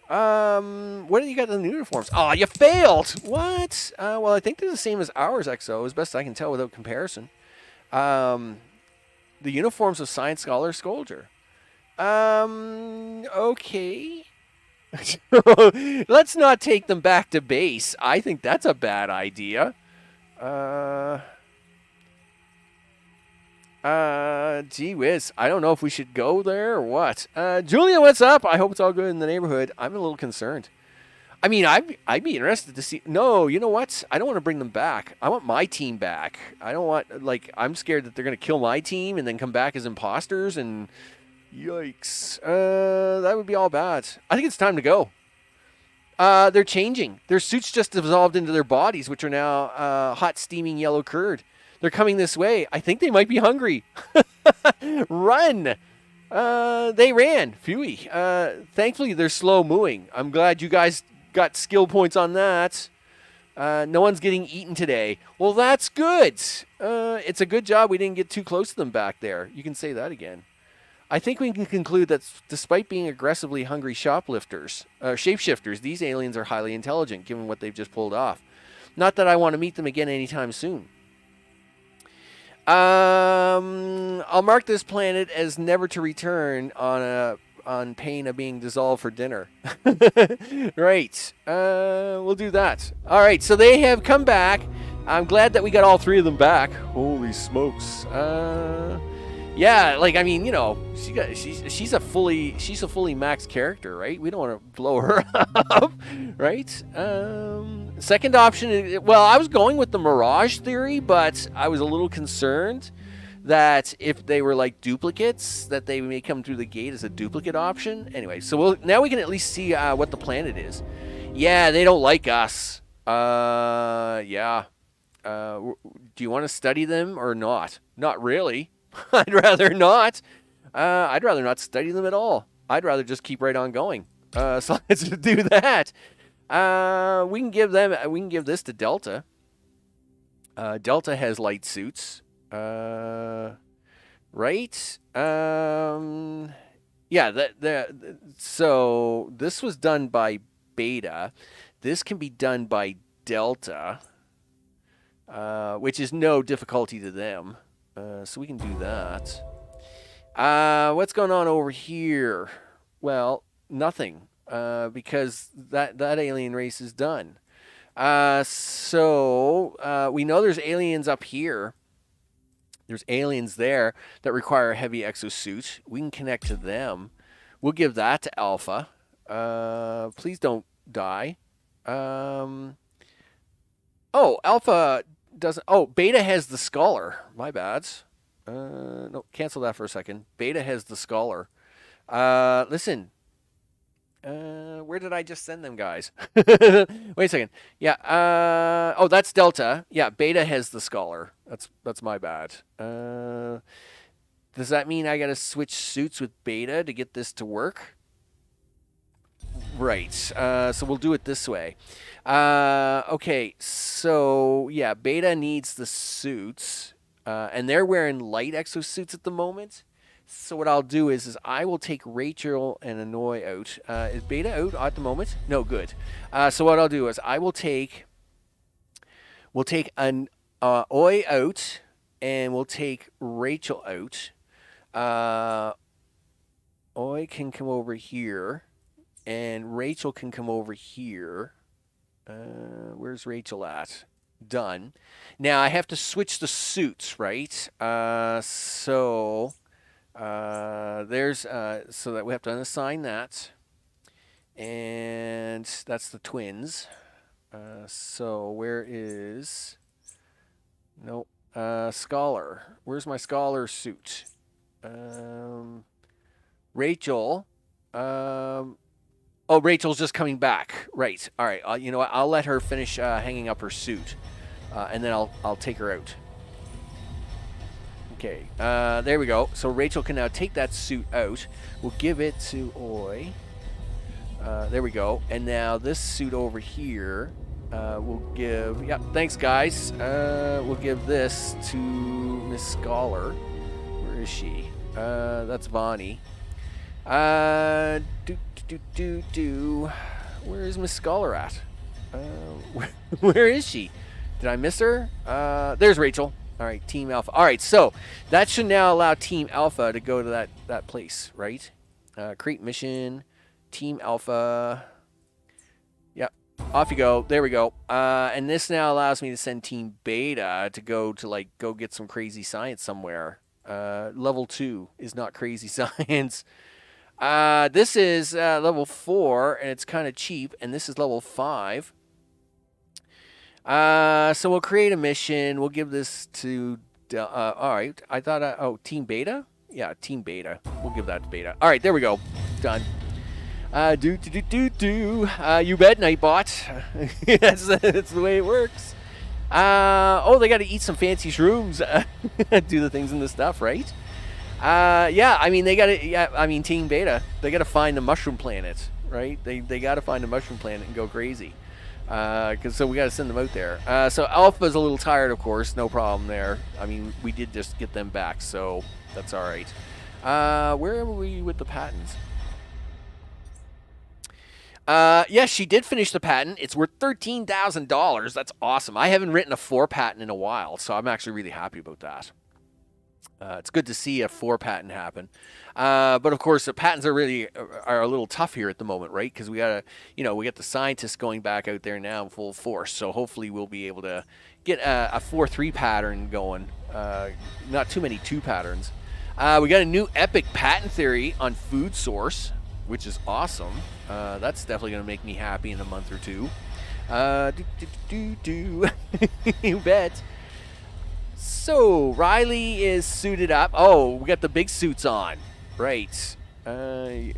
What do you got in the uniforms? Oh, you failed. What? Well, I think they're the same as ours, Exo, as best I can tell without comparison. The uniforms of Science Scholar Soldier. Okay. Let's not take them back to base. I think that's a bad idea. Gee whiz. I don't know if we should go there or what. Julia, what's up? I hope it's all good in the neighborhood. I'm a little concerned. I mean, I'd be interested to see. No, you know what? I don't want to bring them back. I want my team back. I don't want, like, I'm scared that they're going to kill my team and then come back as imposters and yikes. That would be all bad. I think it's time to go. They're changing. Their suits just dissolved into their bodies, which are now hot, steaming yellow curd. They're coming this way. I think they might be hungry. Run! They ran. Phewie. Thankfully, they're slow moving. I'm glad you guys got skill points on that. No one's getting eaten today. Well, that's good. It's a good job we didn't get too close to them back there. You can say that again. I think we can conclude that despite being aggressively hungry shapeshifters, these aliens are highly intelligent, given what they've just pulled off. Not that I want to meet them again anytime soon. I'll mark this planet as never to return on pain of being dissolved for dinner. Right. We'll do that. All right. So they have come back. I'm glad that we got all three of them back. Holy smokes. Yeah. Like, I mean, you know, she's a fully maxed character, right? We don't want to blow her up, right? Second option, well, I was going with the Mirage theory, but I was a little concerned that if they were like duplicates, that they may come through the gate as a duplicate option. Anyway, so now we can at least see what the planet is. Yeah, they don't like us. Yeah. Do you want to study them or not? Not really. I'd rather not. I'd rather not study them at all. I'd rather just keep right on going. So let's do that. We can give this to Delta. Delta has light suits. Right? Yeah, so this was done by Beta. This can be done by Delta, which is no difficulty to them. So we can do that. What's going on over here? Well, nothing. Because that alien race is done. So we know there's aliens up here. There's aliens there that require a heavy exosuit. We can connect to them. We'll give that to Alpha. Please don't die. Oh, Alpha doesn't. Oh, Beta has the Scholar. My bad. No, cancel that for a second. Beta has the Scholar. Listen. Where did I just send them, guys? Wait a second. Yeah. Oh, that's Delta. Yeah, Beta has the Scholar. That's my bad. Does that mean I gotta switch suits with Beta to get this to work? Right. So we'll do it this way. Okay. So yeah, Beta needs the suits, and they're wearing light exosuits at the moment. So what I'll do is I will take Rachel and Annoy out. Is Beta out at the moment? No, good. So what I'll do is we'll take an Oi out, and we'll take Rachel out. Oi can come over here, and Rachel can come over here. Where's Rachel at? Done. Now I have to switch the suits, right? So that we have to unassign that, and that's the twins. So where is Scholar? Where's my Scholar suit? Rachel. Oh, Rachel's just coming back. Right. All right. You know what? I'll let her finish hanging up her suit, and then I'll take her out. Okay, there we go. So Rachel can now take that suit out. We'll give it to Oi. There we go. And now this suit over here, we'll give... Yeah, thanks, guys. We'll give this to Miss Scholar. Where is she? That's Vonnie. Where is Miss Scholar at? Where is she? Did I miss her? There's Rachel. All right, Team Alpha. All right, so that should now allow Team Alpha to go to that place, right? Create mission, Team Alpha. Yep, off you go. There we go. And this now allows me to send Team Beta to go get some crazy science somewhere. Level 2 is not crazy science. This is level 4, and it's kind of cheap, and this is level 5. So we'll create a mission. We'll give this to... all right. I thought... oh, Team Beta? Yeah, Team Beta. We'll give that to Beta. All right, there we go. Done. You bet, Nightbot. that's the way it works. Oh, they got to eat some fancy shrooms. Do the things in the stuff, right? Yeah, I mean, they got to... Yeah, I mean, Team Beta. They got to find the mushroom planet, right? They got to find the mushroom planet and go crazy. So we got to send them out there. So Alpha's a little tired, of course. No problem there. I mean, we did just get them back, so that's all right. Where are we with the patents? Yes, she did finish the patent. It's worth $13,000. That's awesome. I haven't written a 4 patent in a while, so I'm actually really happy about that. It's good to see a 4 patent happen. But of course, the patents are a little tough here at the moment, right? Because we got the scientists going back out there now in full force. So hopefully we'll be able to get a 4-3 pattern going. Not too many 2 patterns. We got a new epic patent theory on food source, which is awesome. That's definitely going to make me happy in a month or 2. You bet. So, Riley is suited up. Oh, we got the big suits on. Right. I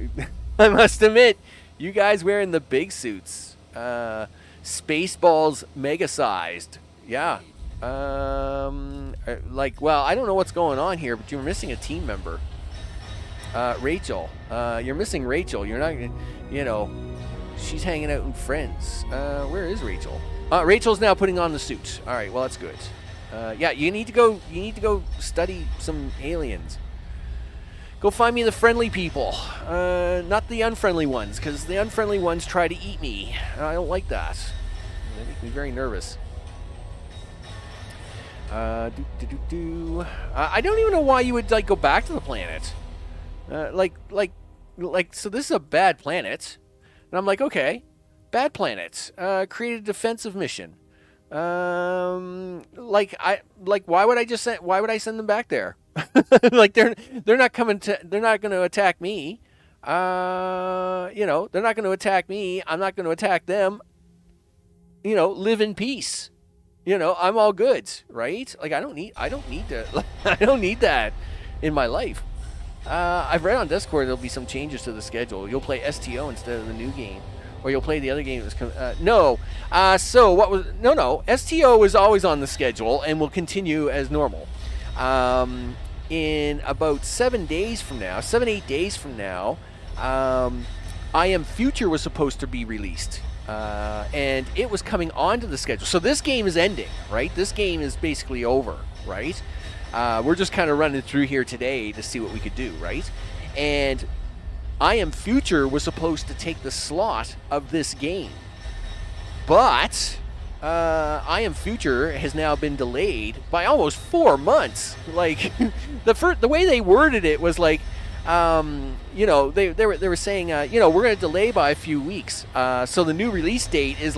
must admit, you guys wearing the big suits. Spaceballs mega-sized. Yeah. Well, I don't know what's going on here, but you're missing a team member. Rachel. You're missing Rachel. You're not, she's hanging out with friends. Where is Rachel? Rachel's now putting on the suit. All right, well, that's good. Yeah, you need to go study some aliens. Go find me the friendly people, not the unfriendly ones, because the unfriendly ones try to eat me. I don't like that. They make me very nervous. I don't even know why you would go back to the planet. So this is a bad planet, and I'm like, okay, bad planet. Create a defensive mission. Why would I send them back there? They're not going to attack me. They're not going to attack me. I'm not going to attack them. Live in peace. I'm all good, right? I don't need to, I don't need that in my life. I've read on Discord there'll be some changes to the schedule. You'll play STO instead of the new game. Or you'll play the other game that was... no. So what was... No. STO is always on the schedule and will continue as normal. In about 7 days from now, 7-8 days from now, I Am Future was supposed to be released. And it was coming onto the schedule. So this game is ending, right? This game is basically over, right? We're just kind of running through here today to see what we could do, right? And... I Am Future was supposed to take the slot of this game. But I Am Future has now been delayed by almost 4 months. The way they worded it was they were saying, we're going to delay by a few weeks. So the new release date is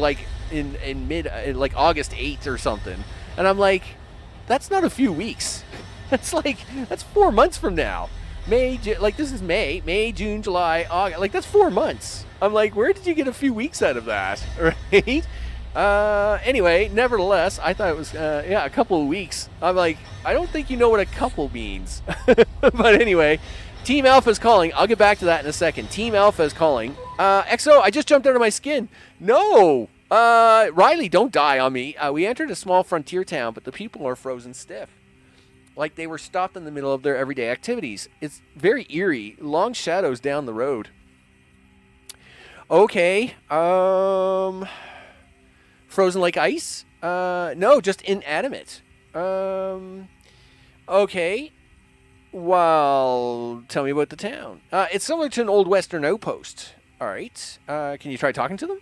in mid August 8th or something. And I'm like, that's not a few weeks. That's 4 months from now. This is May, June, July, August. That's 4 months. I'm like, where did you get a few weeks out of that? Right? Anyway, nevertheless, I thought it was, a couple of weeks. I'm like, I don't think you know what a couple means. But anyway, Team Alpha is calling. I'll get back to that in a second. Team Alpha is calling. Exo, I just jumped out of my skin. No! Riley, don't die on me. We entered a small frontier town, but the people are frozen stiff. like they were stopped in the middle of their everyday activities. It's very eerie. Long shadows down the road. Okay. Frozen like ice? No, just inanimate. Okay. Well, tell me about the town. It's similar to an old western outpost. All right. Can you try talking to them?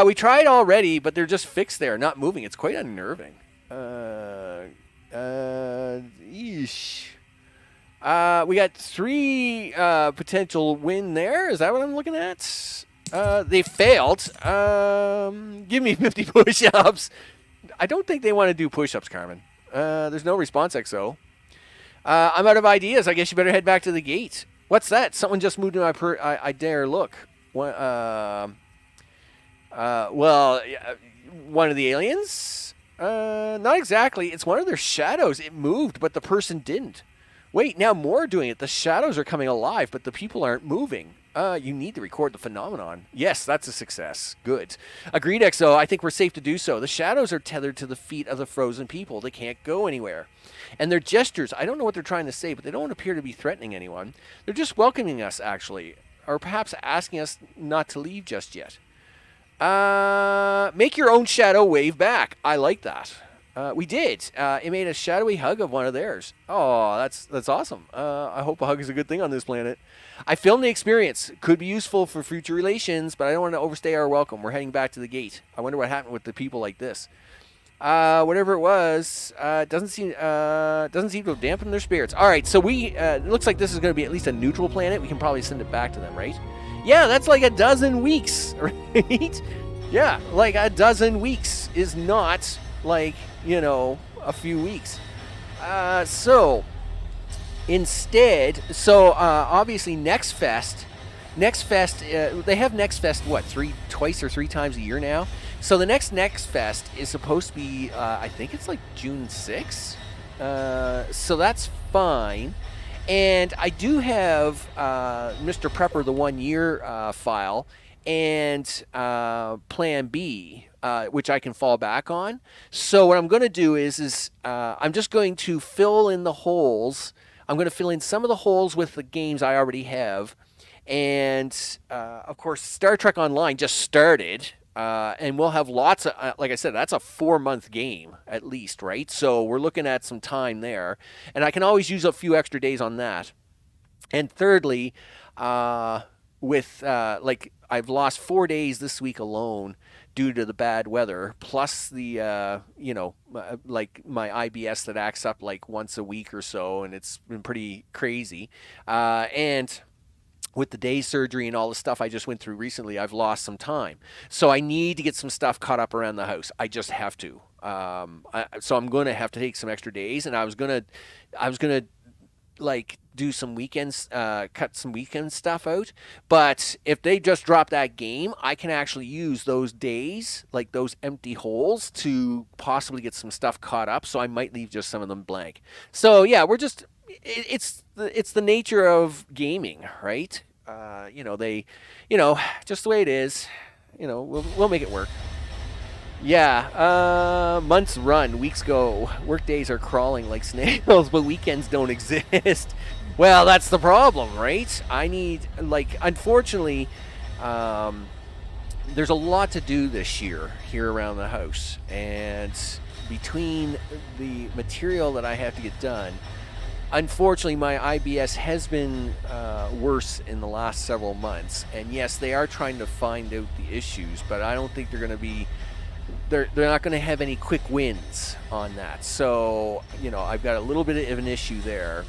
We tried already, but they're just fixed there, not moving. It's quite unnerving. Yeesh. We got 3 potential win there. Is that what I'm looking at? They failed. Give me 50 push-ups. I don't think they want to do push-ups, Carmen. There's no response, XO. I'm out of ideas. I guess you better head back to the gate. What's that? Someone just moved to my I dare look. Well, one of the aliens? Not exactly. It's one of their shadows. It moved, but the person didn't. Wait, now more are doing it. The shadows are coming alive, but the people aren't moving. You need to record the phenomenon. Yes, that's a success. Good. Agreed, XO. I think we're safe to do so. The shadows are tethered to the feet of the frozen people. They can't go anywhere. And their gestures, I don't know what they're trying to say, but they don't appear to be threatening anyone. They're just welcoming us, actually. Or perhaps asking us not to leave just yet. Make your own shadow wave back. I like that. We did. It made a shadowy hug of one of theirs. Oh, that's awesome. I hope a hug is a good thing on this planet. I filmed the experience. Could be useful for future relations, but I don't want to overstay our welcome. We're heading back to the gate. I wonder what happened with the people like this. Whatever it was, doesn't seem to have dampened their spirits. All right, so it looks like this is going to be at least a neutral planet. We can probably send it back to them, right? Yeah, that's like a dozen weeks, right? Yeah, like a dozen weeks is not like, a few weeks. So instead, obviously Next Fest, they have Next Fest, twice or 3 times a year now? So the next Fest is supposed to be, I think it's like June 6th. So that's fine. And I do have Mr. Prepper, the 1 year file, and Plan B, which I can fall back on. So what I'm going to do is I'm just going to fill in the holes. I'm going to fill in some of the holes with the games I already have. And, of course, Star Trek Online just started. And we'll have lots of, like I said, that's a 4-month game at least, right? So we're looking at some time there. And I can always use a few extra days on that. And thirdly, I've lost 4 days this week alone due to the bad weather, plus the, like my IBS that acts up like once a week or so, and it's been pretty crazy. And with the day surgery and all the stuff I just went through recently, I've lost some time. So I need to get some stuff caught up around the house. I just have to. So I'm going to have to take some extra days, and I was going to like do some weekends, cut some weekend stuff out. But if they just drop that game, I can actually use those days, like those empty holes, to possibly get some stuff caught up. So I might leave just some of them blank. So yeah, it's the nature of gaming, right? Just the way it is. We'll make it work. Yeah, months run, weeks go. Work days are crawling like snails, but weekends don't exist. Well, that's the problem, right? Unfortunately, there's a lot to do this year here around the house. And between the material that I have to get done, unfortunately, my IBS has been worse in the last several months. And yes, they are trying to find out the issues, but I don't think they're going to be... They're not going to have any quick wins on that. So, I've got a little bit of an issue there.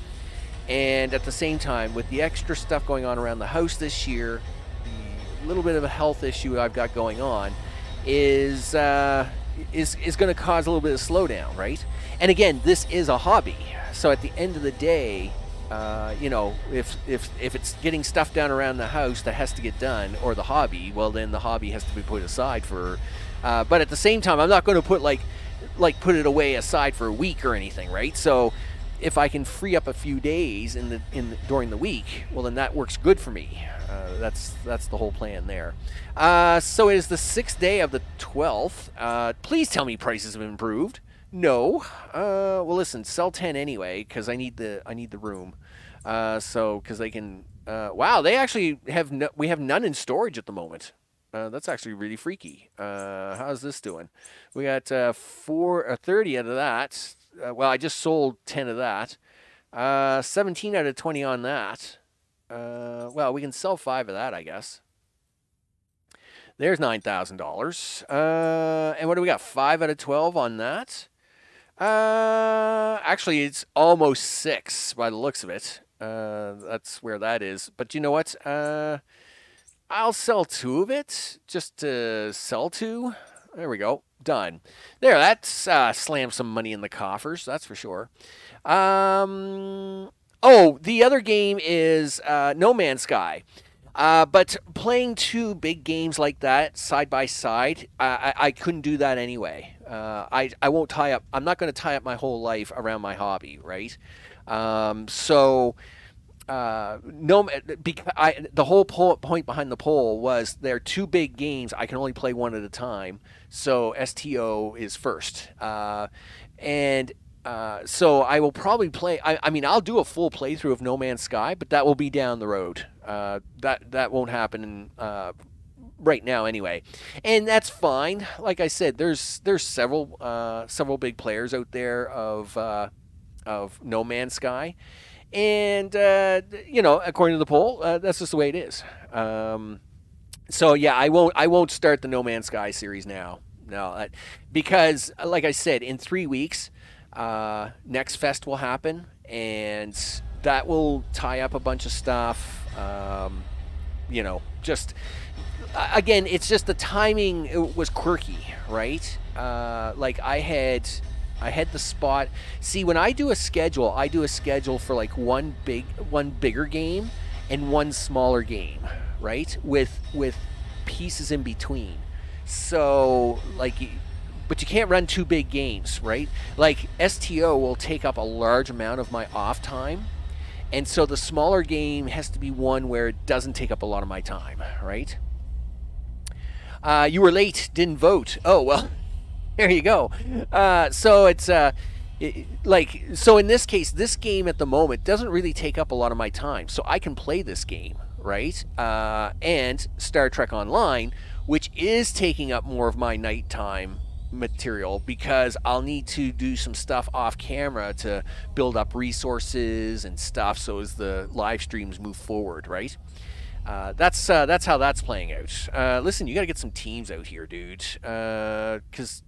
And at the same time, with the extra stuff going on around the house this year, the little bit of a health issue I've got going on is going to cause a little bit of slowdown, right? And again, this is a hobby. So at the end of the day, if it's getting stuff done around the house that has to get done, or the hobby, well, then the hobby has to be put aside for... but at the same time, I'm not going to put put it away aside for a week or anything, right? So if I can free up a few days during the week, well, then that works good for me. That's the whole plan there. So it is the 6th day of the 12th. Please tell me prices have improved. No. Well, listen, sell 10 anyway because I need the room. So because they can. Wow, they actually have we have none in storage at the moment. That's actually really freaky. How's this doing? We got 30 out of that. Well, I just sold 10 of that. 17 out of 20 on that. Well, we can sell 5 of that, I guess. There's $9,000. And what do we got? 5 out of 12 on that. Actually, it's almost 6 by the looks of it. That's where that is. But you know what? I'll sell 2 of it just to sell 2. There we go. Done. There, that's slammed some money in the coffers. That's for sure. The other game is No Man's Sky. But playing 2 big games like that side by side, I couldn't do that anyway. I won't tie up. I'm not going to tie up my whole life around my hobby, right? The whole point behind the poll was they're 2 big games. I can only play one at a time. So STO is first, so I will probably play. I mean, I'll do a full playthrough of No Man's Sky, but that will be down the road. That won't happen right now anyway, and that's fine. Like I said, there's several big players out there of No Man's Sky, and according to the poll, that's just the way it is. So yeah, I won't start the No Man's Sky series now. No, because like I said, in 3 weeks. Next Fest will happen, and that will tie up a bunch of stuff. Just again, it's just the timing was quirky, right? Like I had the spot. See, when I do a schedule for like one bigger game and one smaller game, right? With pieces in between. So like. But you can't run 2 big games, right? Like STO will take up a large amount of my off time. And so the smaller game has to be one where it doesn't take up a lot of my time, right? You were late, didn't vote. Oh, well, there you go. So it's so in this case, this game at the moment doesn't really take up a lot of my time. So I can play this game, right? And Star Trek Online, which is taking up more of my nighttime material because I'll need to do some stuff off camera to build up resources and stuff so as the live streams move forward, right? That's how that's playing out. Listen, you got to get some teams out here, dude, because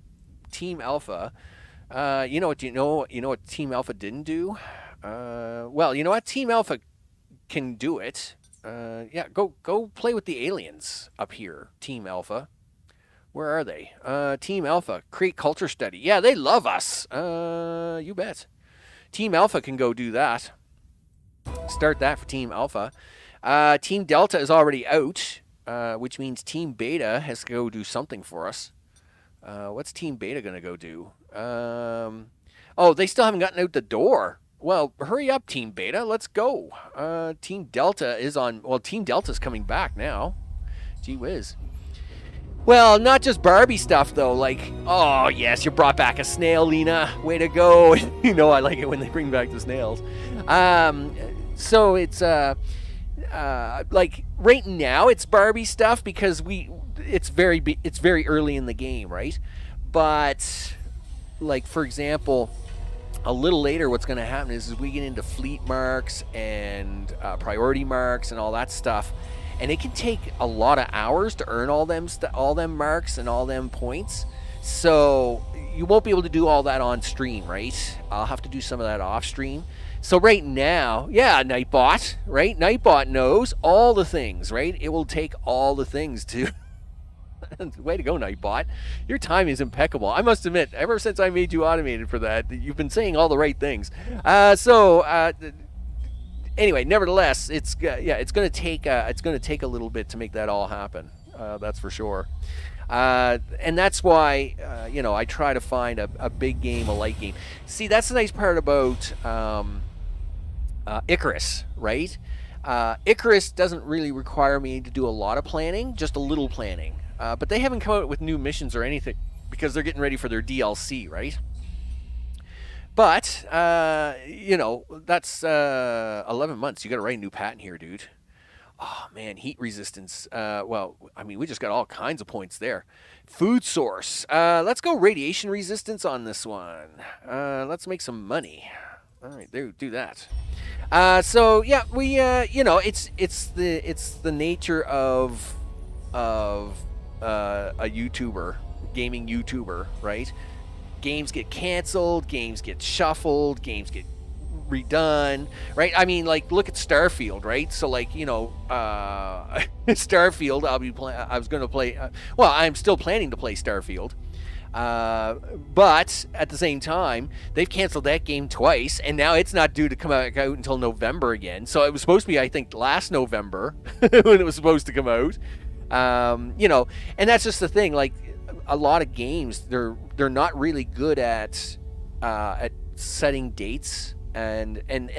Team Alpha, you know what Team Alpha didn't do? Well, you know what? Team Alpha can do it. Yeah, go play with the aliens up here, Team Alpha. Where are they? Team Alpha, create culture study. Yeah, they love us. You bet. Team Alpha can go do that. Start that for Team Alpha. Team Delta is already out, which means Team Beta has to go do something for us. What's Team Beta going to go do? They still haven't gotten out the door. Well, hurry up, Team Beta. Let's go. Team Delta is on. Well, Team Delta's coming back now. Gee whiz. Well, not just Barbie stuff, though. Like, oh, yes, you brought back a snail, Lena. Way to go. I like it when they bring back the snails. So it's, like, right now it's Barbie stuff because it's very early in the game, right? But, like, for example, a little later what's going to happen is we get into fleet marks and priority marks and all that stuff. And it can take a lot of hours to earn all them marks and all them points. So you won't be able to do all that on stream, right? I'll have to do some of that off stream. So right now, yeah, Nightbot, right? Nightbot knows all the things, right? It will take all the things to... Way to go, Nightbot. Your time is impeccable. I must admit, ever since I made you automated for that, you've been saying all the right things. Anyway, nevertheless, it's going to take a little bit to make that all happen. That's for sure. And that's why I try to find a big game, a light game. See, that's the nice part about Icarus, right? Icarus doesn't really require me to do a lot of planning, just a little planning. But they haven't come out with new missions or anything because they're getting ready for their DLC, right? But that's 11 months. You got to write a new patent here, dude. Oh man, heat resistance. Well, I mean, we just got all kinds of points there. Food source. Let's go radiation resistance on this one. Let's make some money. All right, do that. So yeah, we it's the nature of a YouTuber, gaming YouTuber, right? Games get canceled, games get shuffled, games get redone, right? I mean, like, look at Starfield, right? So, like, Starfield, I was going to play. Well, I'm still planning to play Starfield, but at the same time, they've canceled that game twice, and now it's not due to come out until November again. So it was supposed to be, I think, last November when it was supposed to come out. And that's just the thing. Like, a lot of games, they're not really good at setting dates. And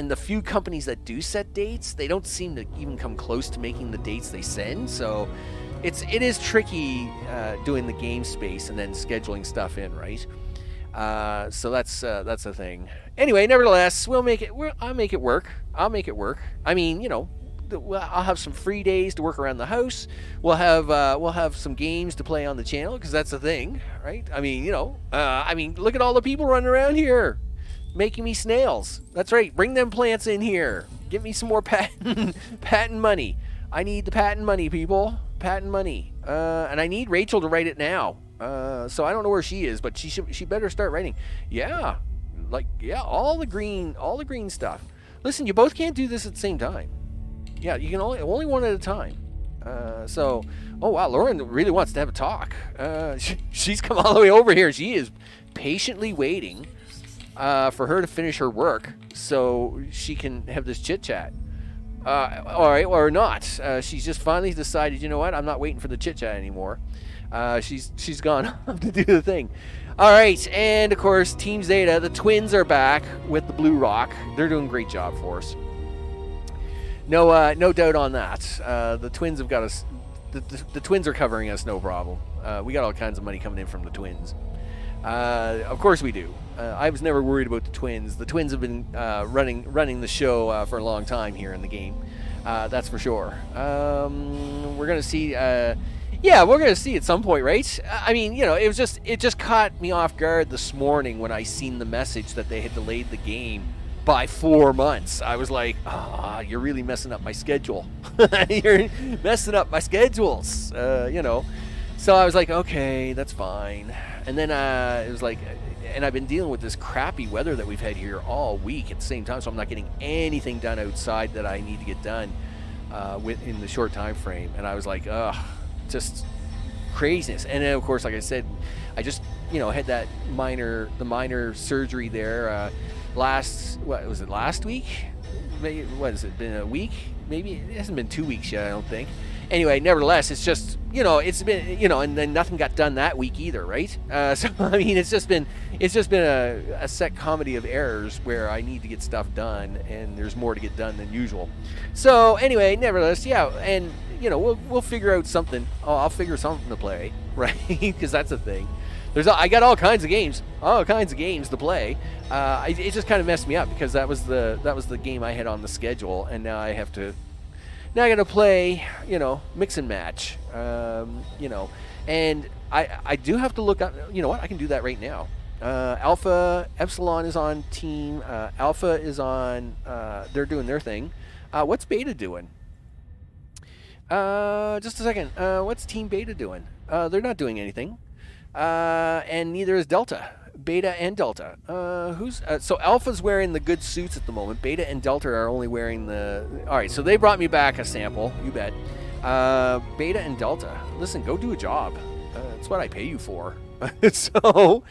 the few companies that do set dates, they don't seem to even come close to making the dates they send. So it is tricky doing the game space and then scheduling stuff in, right? So that's the thing. Anyway, nevertheless, I'll make it work. I mean, I'll have some free days to work around the house. We'll have some games to play on the channel, because that's the thing, right? I mean, look at all the people running around here, making me snails. That's right. Bring them plants in here. Get me some more patent money. I need the patent money, people. Patent money. And I need Rachel to write it now. So I don't know where she is, but she better start writing. Yeah. All the green stuff. Listen, you both can't do this at the same time. Yeah, you can only one at a time. Oh wow, Lauren really wants to have a talk. She's come all the way over here. She is patiently waiting for her to finish her work so she can have this chit chat. All right, or not. She's just finally decided, you know what? I'm not waiting for the chit chat anymore. She's gone off to do the thing. All right, and of course, Team Zeta, the twins are back with the Blue Rock. They're doing a great job for us. No doubt on that. The twins have got us. The twins are covering us, no problem. We got all kinds of money coming in from the twins. Of course we do. I was never worried about the twins. The twins have been running the show for a long time here in the game. That's for sure. We're gonna see. We're gonna see at some point, right? I mean, it just caught me off guard this morning when I seen the message that they had delayed the game by 4 months. I was like, you're really messing up my schedule. You're messing up my schedules. So I was like, okay, that's fine. And then it was like, and I've been dealing with this crappy weather that we've had here all week at the same time, so I'm not getting anything done outside that I need to get done in the short time frame. And I was like, just craziness. And then, of course, like I said, I just had that minor surgery there last week? Maybe, what has it been, a week? Maybe it hasn't been 2 weeks yet, I don't think. Anyway, nevertheless, it's just, it's been, and then nothing got done that week either, right? So, I mean, it's just been a set comedy of errors where I need to get stuff done, and there's more to get done than usual. So, anyway, nevertheless, yeah, and, we'll figure out something. I'll figure something to play, right? Because that's the thing. I got all kinds of games to play. It just kind of messed me up because that was the game I had on the schedule, and now I got to play, mix and match, and I do have to look up. You know what? I can do that right now. Alpha Epsilon is on team. Alpha is on. They're doing their thing. What's Beta doing? Just a second. What's Team Beta doing? They're not doing anything. And neither is Delta. Beta and Delta. So Alpha's wearing the good suits at the moment. Beta and Delta are only wearing the... Alright, so they brought me back a sample. You bet. Beta and Delta. Listen, go do a job. That's what I pay you for. So,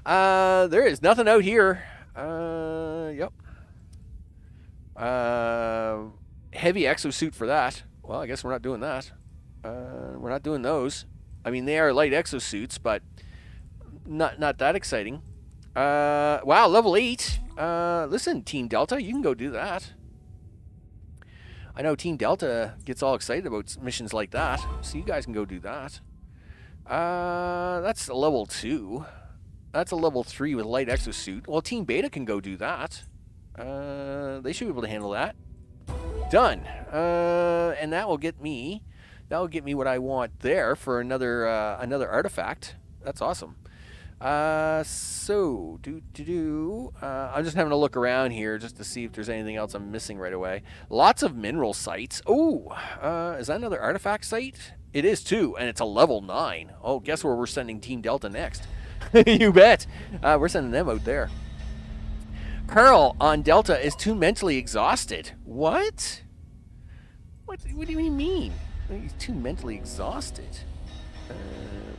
there is nothing out here. Yep. Heavy exosuit for that. Well, I guess we're not doing that. We're not doing those. I mean, they are light exosuits, but not that exciting. Wow, level 8. Listen, Team Delta, you can go do that. I know Team Delta gets all excited about missions like that, so you guys can go do that. That's a level 2. That's a level 3 with light exosuit. Well, Team Beta can go do that. They should be able to handle that. Done. And that will get me what I want there for another artifact. That's awesome. I'm just having a look around here just to see if there's anything else I'm missing right away. Lots of mineral sites. Oh, is that another artifact site? It is too, and it's a level 9. Oh, guess where we're sending Team Delta next? You bet. We're sending them out there. Carl on Delta is too mentally exhausted. What? What do you mean? He's too mentally exhausted.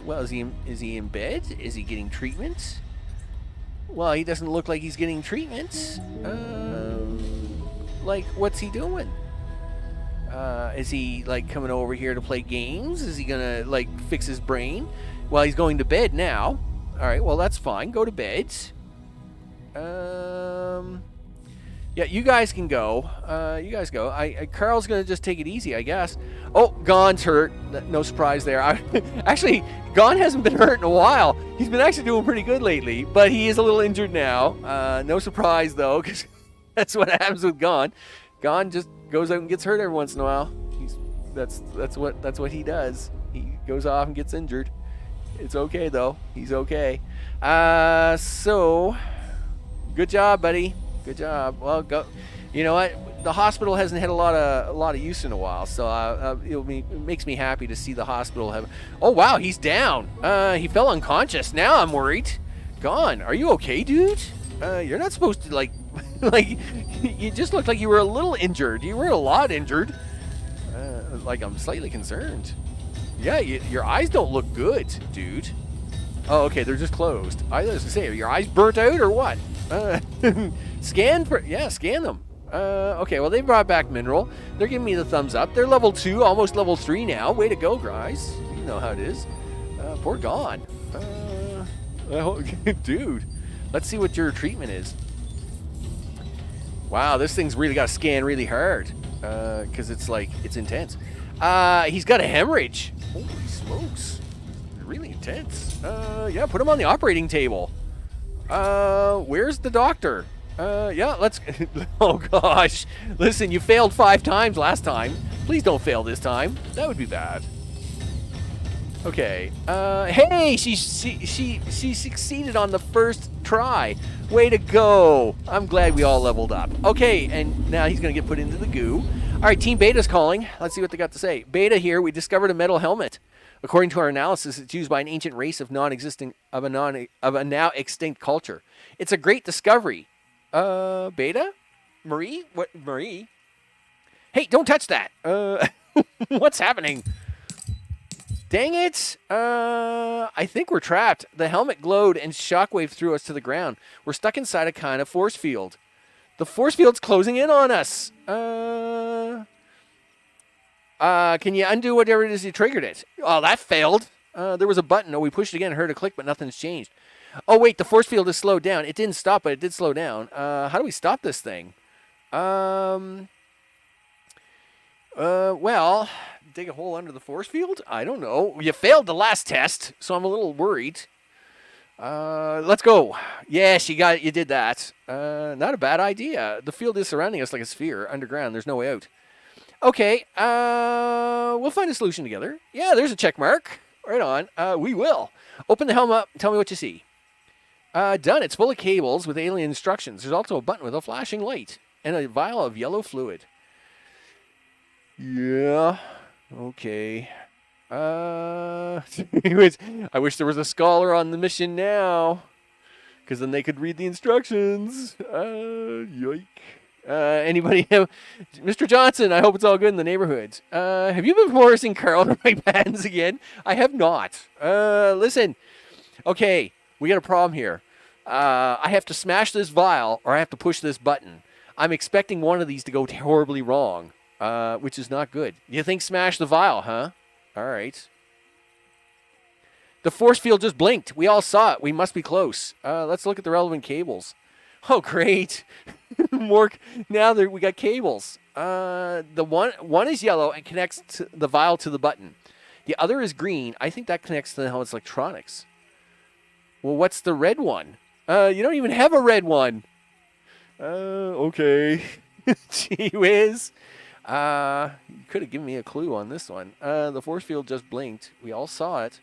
Well, is he in bed? Is he getting treatment? Well, he doesn't look like he's getting treatment. Like, what's he doing? Is he, like, coming over here to play games? Is he gonna, like, fix his brain? Well, he's going to bed now. Alright, well, that's fine. Go to bed. Yeah, you guys can go. You guys go. Carl's gonna just take it easy, I guess. Oh, Gon's hurt. No surprise there. Actually, Gon hasn't been hurt in a while. He's been actually doing pretty good lately, but he is a little injured now. No surprise though, because that's what happens with Gon. Gon just goes out and gets hurt every once in a while. That's what he does. He goes off and gets injured. It's okay though. He's okay. So good job, buddy. Good job. Well, go. You know what? The hospital hasn't had a lot of use in a while, so it makes me happy to see the hospital have. Oh wow, he's down. He fell unconscious. Now I'm worried. Gon, are you okay, dude? You're not supposed to like you just looked like you were a little injured. You were a lot injured. Like I'm slightly concerned. Yeah, your eyes don't look good, dude. Oh, okay, they're just closed. I was gonna say, are your eyes burnt out or what? Scan them. Okay, well, they brought back Mineral. They're giving me the thumbs up. They're level 2, almost level 3 now. Way to go, guys. You know how it is. Poor Gon. Dude, let's see what your treatment is. Wow, this thing's really got to scan really hard. Because it's intense. He's got a hemorrhage. Holy smokes. Really intense. Yeah, put him on the operating table. Where's the doctor? Yeah, let's... Oh, gosh. Listen, you failed 5 times last time. Please don't fail this time. That would be bad. Okay. Hey, she succeeded on the first try. Way to go. I'm glad we all leveled up. Okay, and now he's going to get put into the goo. All right, Team Beta's calling. Let's see what they got to say. Beta here, we discovered a metal helmet. According to our analysis, it's used by an ancient race of a now extinct culture. It's a great discovery. Beta? Marie? What? Marie? Hey, don't touch that. What's happening? Dang it. I think we're trapped. The helmet glowed and shockwave threw us to the ground. We're stuck inside a kind of force field. The force field's closing in on us. Can you undo whatever it is you triggered it? Oh, that failed. There was a button. Oh, we pushed it again, heard a click, but nothing's changed. Oh, wait, the force field is slowed down. It didn't stop, but it did slow down. How do we stop this thing? Well, dig a hole under the force field? I don't know. You failed the last test, so I'm a little worried. Let's go. Yes, you did that. Not a bad idea. The field is surrounding us like a sphere underground. There's no way out. Okay, we'll find a solution together. Yeah, there's a check mark. Right on. We will. Open the helm up. Tell me what you see. Done. It's full of cables with alien instructions. There's also a button with a flashing light and a vial of yellow fluid. Yeah. Okay. I wish there was a scholar on the mission now, because then they could read the instructions. Yoink. Anybody have... Mr. Johnson, I hope it's all good in the neighborhood. Have you been forcing Carl to write patents again? I have not. Listen. Okay, we got a problem here. I have to smash this vial, or I have to push this button. I'm expecting one of these to go horribly wrong, which is not good. You think smash the vial, huh? All right. The force field just blinked. We all saw it. We must be close. Let's look at the relevant cables. Oh, great. More. Now we got cables. The one is yellow and connects the vial to the button. The other is green. I think that connects to the helmet's electronics. Well, what's the red one? You don't even have a red one. Okay. Gee whiz. You could have given me a clue on this one. The force field just blinked. We all saw it.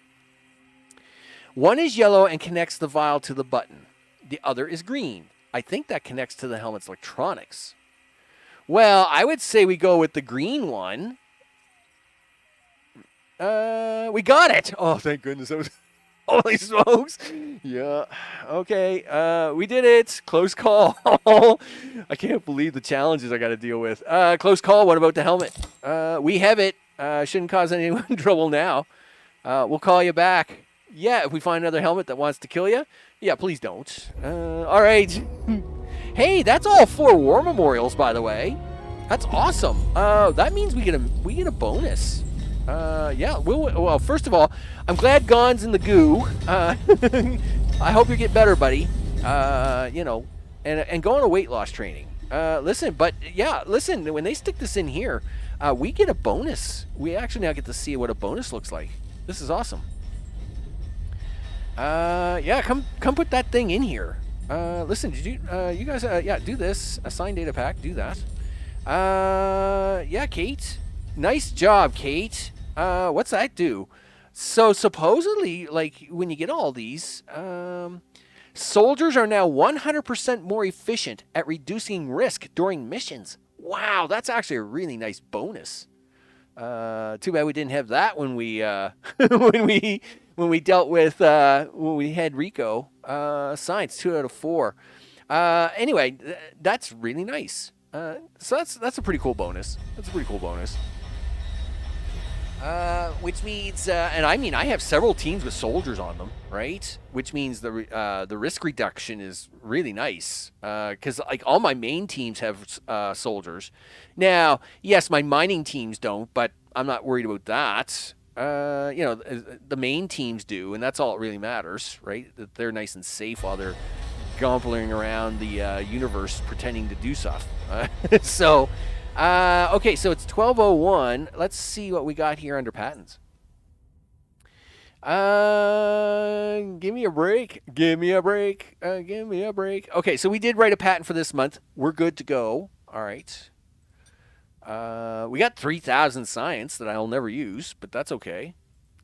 One is yellow and connects the vial to the button. The other is green. I think that connects to the helmet's electronics. Well, I would say we go with the green one. We got it. Oh, thank goodness. That was... Holy smokes. Yeah. Okay. We did it. Close call. I can't believe the challenges I got to deal with. Close call. What about the helmet? We have it. Shouldn't cause anyone trouble now. We'll call you back. Yeah, if we find another helmet that wants to kill you. Yeah, please don't. All right. Hey, that's all 4 war memorials, by the way. That's awesome. That means we get a bonus. Yeah. Well, first of all, I'm glad Gon's in the goo. I hope you get better, buddy. You know, and go on a weight loss training. Listen, when they stick this in here, we get a bonus. We actually now get to see what a bonus looks like. This is awesome. Yeah, come put that thing in here. Listen, did you guys, yeah, do this. Assign data pack, do that. Yeah, Kate. Nice job, Kate. What's that do? So supposedly, like, when you get all these, soldiers are now 100% more efficient at reducing risk during missions. Wow, that's actually a really nice bonus. Too bad we didn't have that when we when we dealt with when we had Rico. Science 2 out of 4. Anyway, that's really nice. So that's a pretty cool bonus. That's a pretty cool bonus. Which means, and I mean, I have several teams with soldiers on them, right? Which means the risk reduction is really nice. Because like all my main teams have soldiers. Now, yes, my mining teams don't, but I'm not worried about that. You know, the main teams do, and that's all that really matters, right? That they're nice and safe while they're gobbling around the universe pretending to do stuff. So. Okay, so it's 12:01. Let's see what we got here under patents. Give me a break. Give me a break. Give me a break. Okay, so we did write a patent for this month. We're good to go. All right. We got 3,000 science that I'll never use, but that's okay.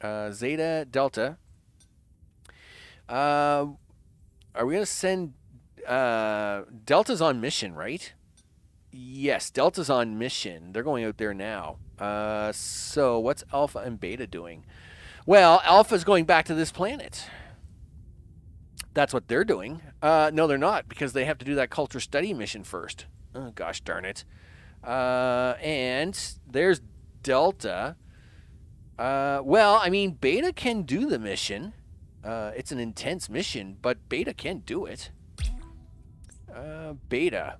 Zeta, Delta. Are we going to send... Delta's on mission, right? Yes, Delta's on mission. They're going out there now. So what's Alpha and Beta doing? Well, Alpha's going back to this planet. That's what they're doing. No, they're not, because they have to do that culture study mission first. Oh, gosh darn it. And there's Delta. Well, I mean, Beta can do the mission. It's an intense mission, but Beta can do it. Beta.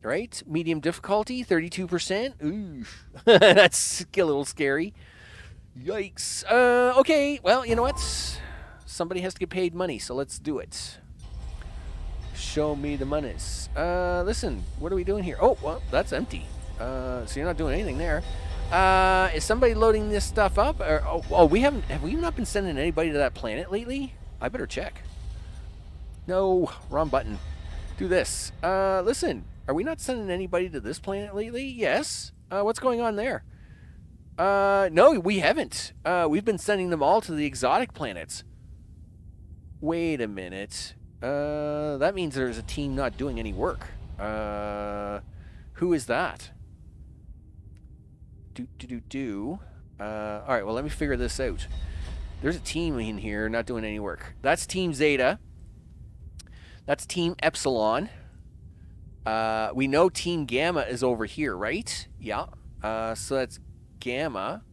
Right? Medium difficulty, 32%. Ooh. That's a little scary. Yikes. Okay, well, you know what? Somebody has to get paid money, so let's do it. Show me the monies. Listen, what are we doing here? Oh, well, that's empty. So you're not doing anything there. Is somebody loading this stuff up? Or, have we not been sending anybody to that planet lately? I better check. No, wrong button. Do this. Listen. Are we not sending anybody to this planet lately? Yes. What's going on there? No, we haven't. We've been sending them all to the exotic planets. Wait a minute. That means there's a team not doing any work. Who is that? All right, well, let me figure this out. There's a team in here not doing any work. That's Team Zeta. That's Team Epsilon. We know Team Gamma is over here, right? Yeah. So that's Gamma.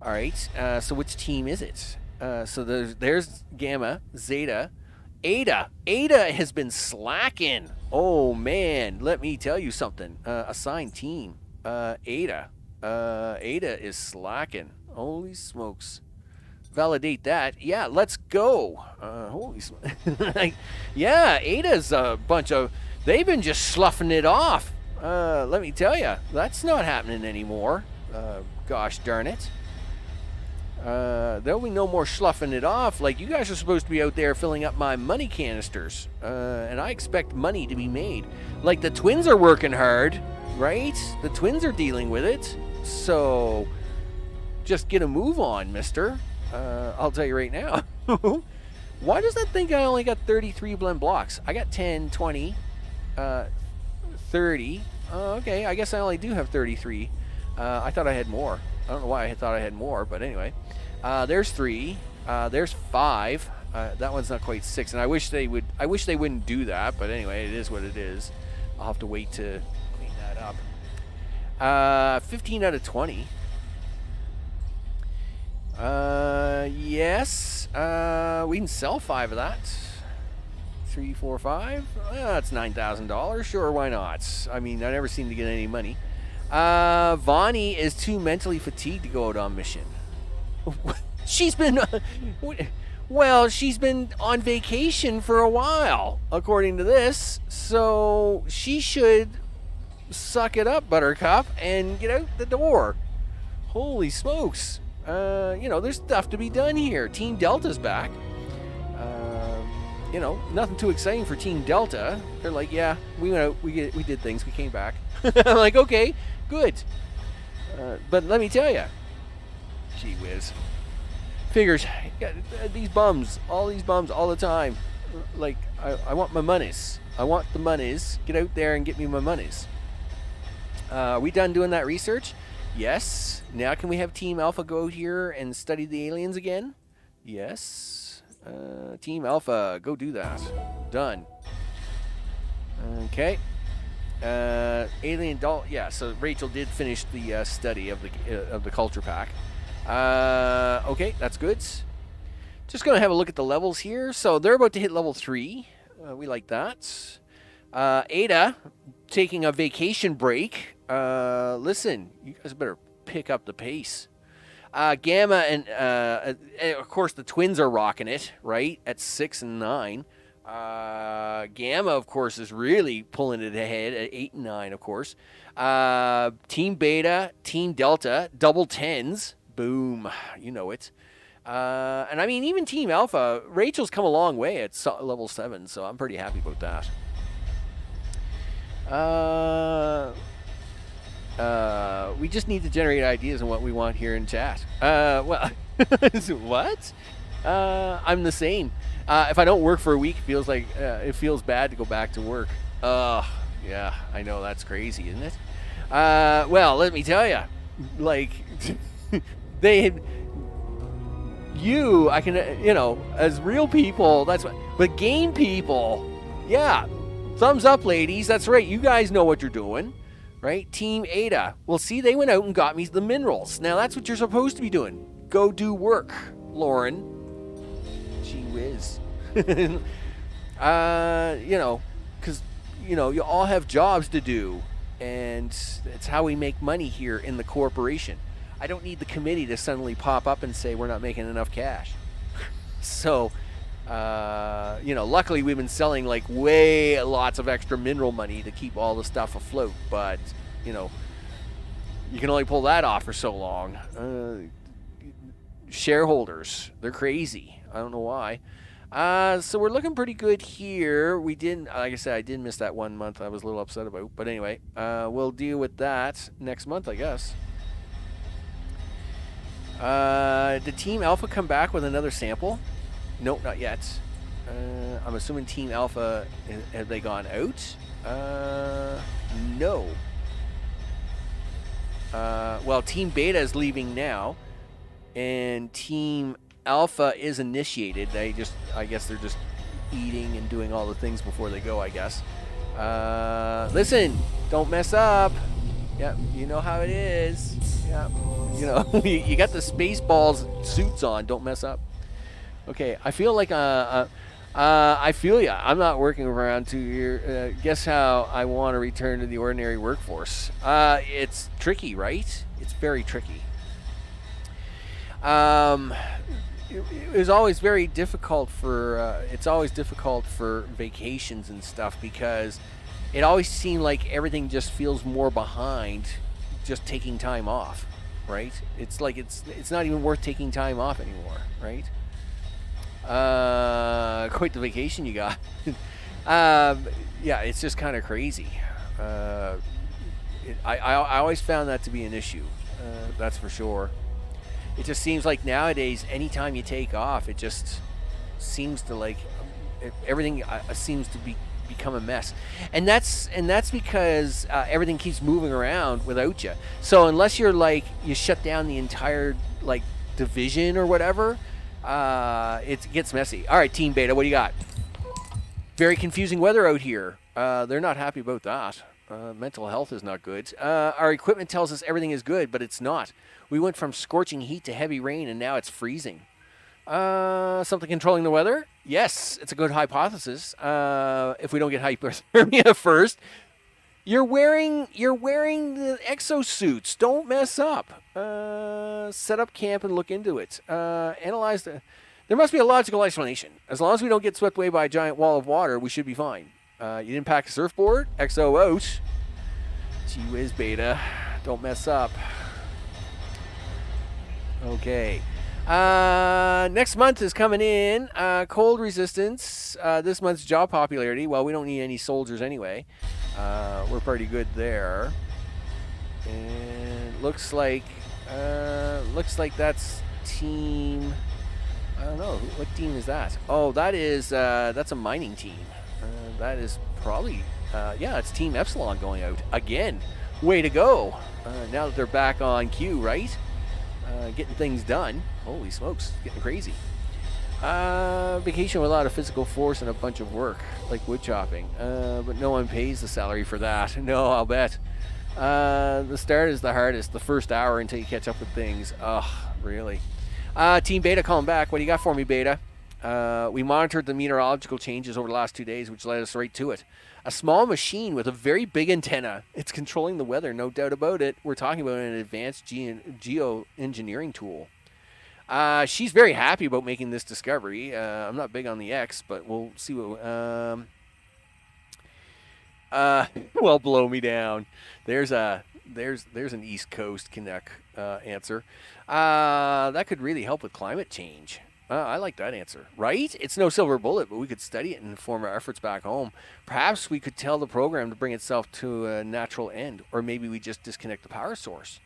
All right. So which team is it? So there's Gamma, Zeta, Ada. Ada has been slacking. Oh, man. Let me tell you something. Assigned team. Ada. Ada is slacking. Holy smokes. Validate that. Yeah, let's go. Holy smokes. Yeah, Ada's a bunch of... They've been just sloughing it off. Let me tell you, that's not happening anymore. Gosh darn it. There'll be no more sloughing it off. Like, you guys are supposed to be out there filling up my money canisters. And I expect money to be made. Like, the twins are working hard, right? The twins are dealing with it. So, just get a move on, mister. I'll tell you right now. Why does that think I only got 33 blend blocks? I got 10, 20, 30. Okay, I guess I only do have 33. I thought I had more. I don't know why I thought I had more, but anyway. There's 3. There's 5. That one's not quite 6, and I wish they wouldn't do that, but anyway, it is what it is. I'll have to wait to clean that up. 15 out of 20. Yes. We can sell 5 of that. 3, 4, 5. That's $9,000. Sure, why not? I mean, I never seem to get any money. Vonnie is too mentally fatigued to go out on mission. She's been on vacation for a while, according to this. So she should suck it up, Buttercup, and get out the door. Holy smokes. There's stuff to be done here. Team Delta's back. Nothing too exciting for Team Delta. They're like, yeah, we went out, we did things, we came back. I'm like, okay, good. But let me tell you, gee whiz. Figures, these bums all the time. Like, I want my monies. I want the monies. Get out there and get me my monies. Are we done doing that research? Yes. Now can we have Team Alpha go here and study the aliens again? Yes. Team Alpha, go do that. Done. Okay. Alien doll. Yeah. So Rachel did finish the study of the culture pack. Okay, that's good. Just gonna have a look at the levels here. So they're about to hit level 3. We like that. Ada taking a vacation break. Listen, you guys better pick up the pace. Gamma and of course the twins are rocking it, right? At 6 and 9. Gamma, of course, is really pulling it ahead at 8 and 9, of course. Team Beta, Team Delta, double 10s. Boom. You know it. And I mean, even Team Alpha, Rachel's come a long way at level 7, so I'm pretty happy about that. We just need to generate ideas on what we want here in chat. Well, what? I'm the same. If I don't work for a week, it feels bad to go back to work. Yeah, I know, that's crazy, isn't it? Well, let me tell you, like, as real people, that's what, but game people, yeah, thumbs up, ladies, that's right, you guys know what you're doing. Right? Team Ada. Well, see, they went out and got me the minerals. Now, that's what you're supposed to be doing. Go do work, Lauren. Gee whiz. Because, you all have jobs to do. And it's how we make money here in the corporation. I don't need the committee to suddenly pop up and say we're not making enough cash. So, luckily we've been selling like lots of extra mineral money to keep all the stuff afloat, but you can only pull that off for so long. Shareholders, they're crazy. I don't know why. So we're looking pretty good here. We didn't, like I said, I did miss that 1 month I was a little upset about, but anyway, we'll deal with that next month, I guess. Did Team Alpha come back with another sample? Nope, not yet. I'm assuming Team Alpha, have they gone out? No. Well, Team Beta is leaving now, and Team Alpha is initiated. I guess they're just eating and doing all the things before they go, I guess. Listen, don't mess up. Yep, you know how it is. Yep, you got the Spaceballs suits on. Don't mess up. Okay, I feel like I feel ya. I'm not working around 2 years. Guess how I want to return to the ordinary workforce. It's tricky, right? It's very tricky. It was always very difficult for. It's always difficult for vacations and stuff because it always seemed like everything just feels more behind, just taking time off, right? It's like it's not even worth taking time off anymore, right? Quite the vacation you got. Yeah, it's just kind of crazy. Uh, I always found that to be an issue. That's for sure. It just seems like nowadays, anytime you take off, it just seems to like everything seems to become a mess, and that's because everything keeps moving around without you. So unless you're like you shut down the entire like division or whatever, it gets messy. All right, Team Beta, what do you got? Very confusing weather out here. They're not happy about that. Mental health is not good. Our equipment tells us everything is good, but it's not. We went from scorching heat to heavy rain, and now it's freezing. Something controlling the weather? Yes, it's a good hypothesis. If we don't get hypothermia first, you're wearing the exosuits. Don't mess up. Set up camp and look into it. Analyze the. There must be a logical explanation. As long as we don't get swept away by a giant wall of water, we should be fine. You didn't pack a surfboard? XO out. Gee whiz, Beta. Don't mess up. Okay. Next month is coming in. Cold resistance. This month's job popularity. Well, we don't need any soldiers anyway. We're pretty good there. And looks like that's team. I don't know. What team is that? Oh, that's a mining team. That is probably, it's Team Epsilon going out again. Way to go. Now that they're back on cue, right? Getting things done. Holy smokes, getting crazy. Vacation with a lot of physical force and a bunch of work, like wood chopping. But no one pays the salary for that. No, I'll bet. The start is the hardest, the first hour until you catch up with things. Ugh, really. Team Beta calling back. What do you got for me, Beta? We monitored the meteorological changes over the last 2 days, which led us right to it. A small machine with a very big antenna. It's controlling the weather, no doubt about it. We're talking about an advanced geoengineering tool. She's very happy about making this discovery. I'm not big on the X, but we'll see what... well, blow me down. There's an East Coast Canuck answer. That could really help with climate change. I like that answer. Right? It's no silver bullet, but we could study it and inform our efforts back home. Perhaps we could tell the program to bring itself to a natural end, or maybe we just disconnect the power source.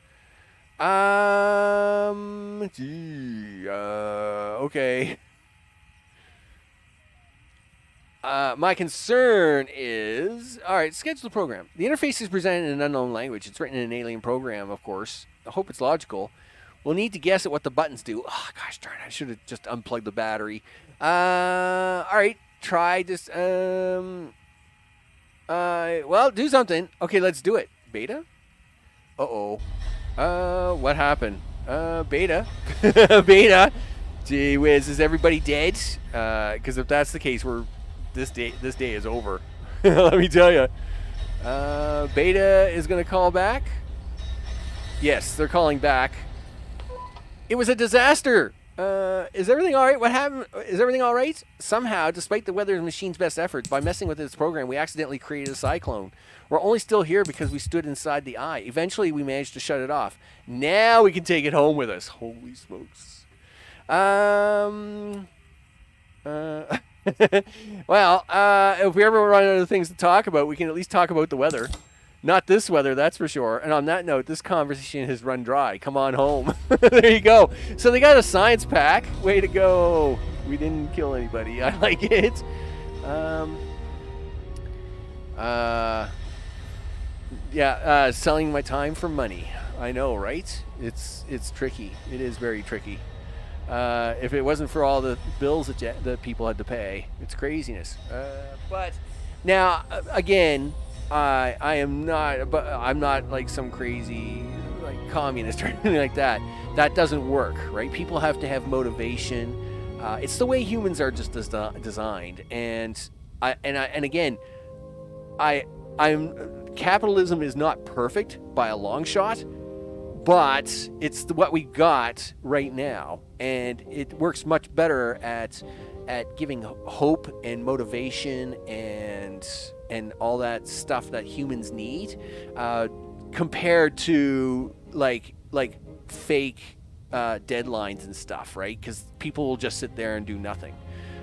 Okay. My concern is... All right, schedule the program. The interface is presented in an unknown language. It's written in an alien program, of course. I hope it's logical. We'll need to guess at what the buttons do. Oh, gosh darn it. I should have just unplugged the battery. All right, try just... well, do something. Okay, let's do it. Beta? Uh-oh. What happened? Beta? Beta? Gee whiz, is everybody dead? Because if that's the case, this day is over. Let me tell you. Beta is going to call back. Yes, they're calling back. It was a disaster. Is everything all right? What happened? Is everything all right? Somehow, despite the weather machine's best efforts, by messing with its program, we accidentally created a cyclone. We're only still here because we stood inside the eye. Eventually, we managed to shut it off. Now we can take it home with us. Holy smokes. Well, if we ever run out of things to talk about, we can at least talk about the weather. Not this weather, that's for sure. And on that note, this conversation has run dry. Come on home. There you go. So they got a science pack. Way to go. We didn't kill anybody. I like it. Selling my time for money. I know, right? It's tricky. It is very tricky. If it wasn't for all the bills that people had to pay, it's craziness. But now, again... I'm not like some crazy like communist or anything like that. That doesn't work, right? People have to have motivation. It's the way humans are just designed, and capitalism is not perfect by a long shot, but it's what we got right now, and it works much better at giving hope and motivation and all that stuff that humans need, compared to like fake deadlines and stuff, right? Because people will just sit there and do nothing.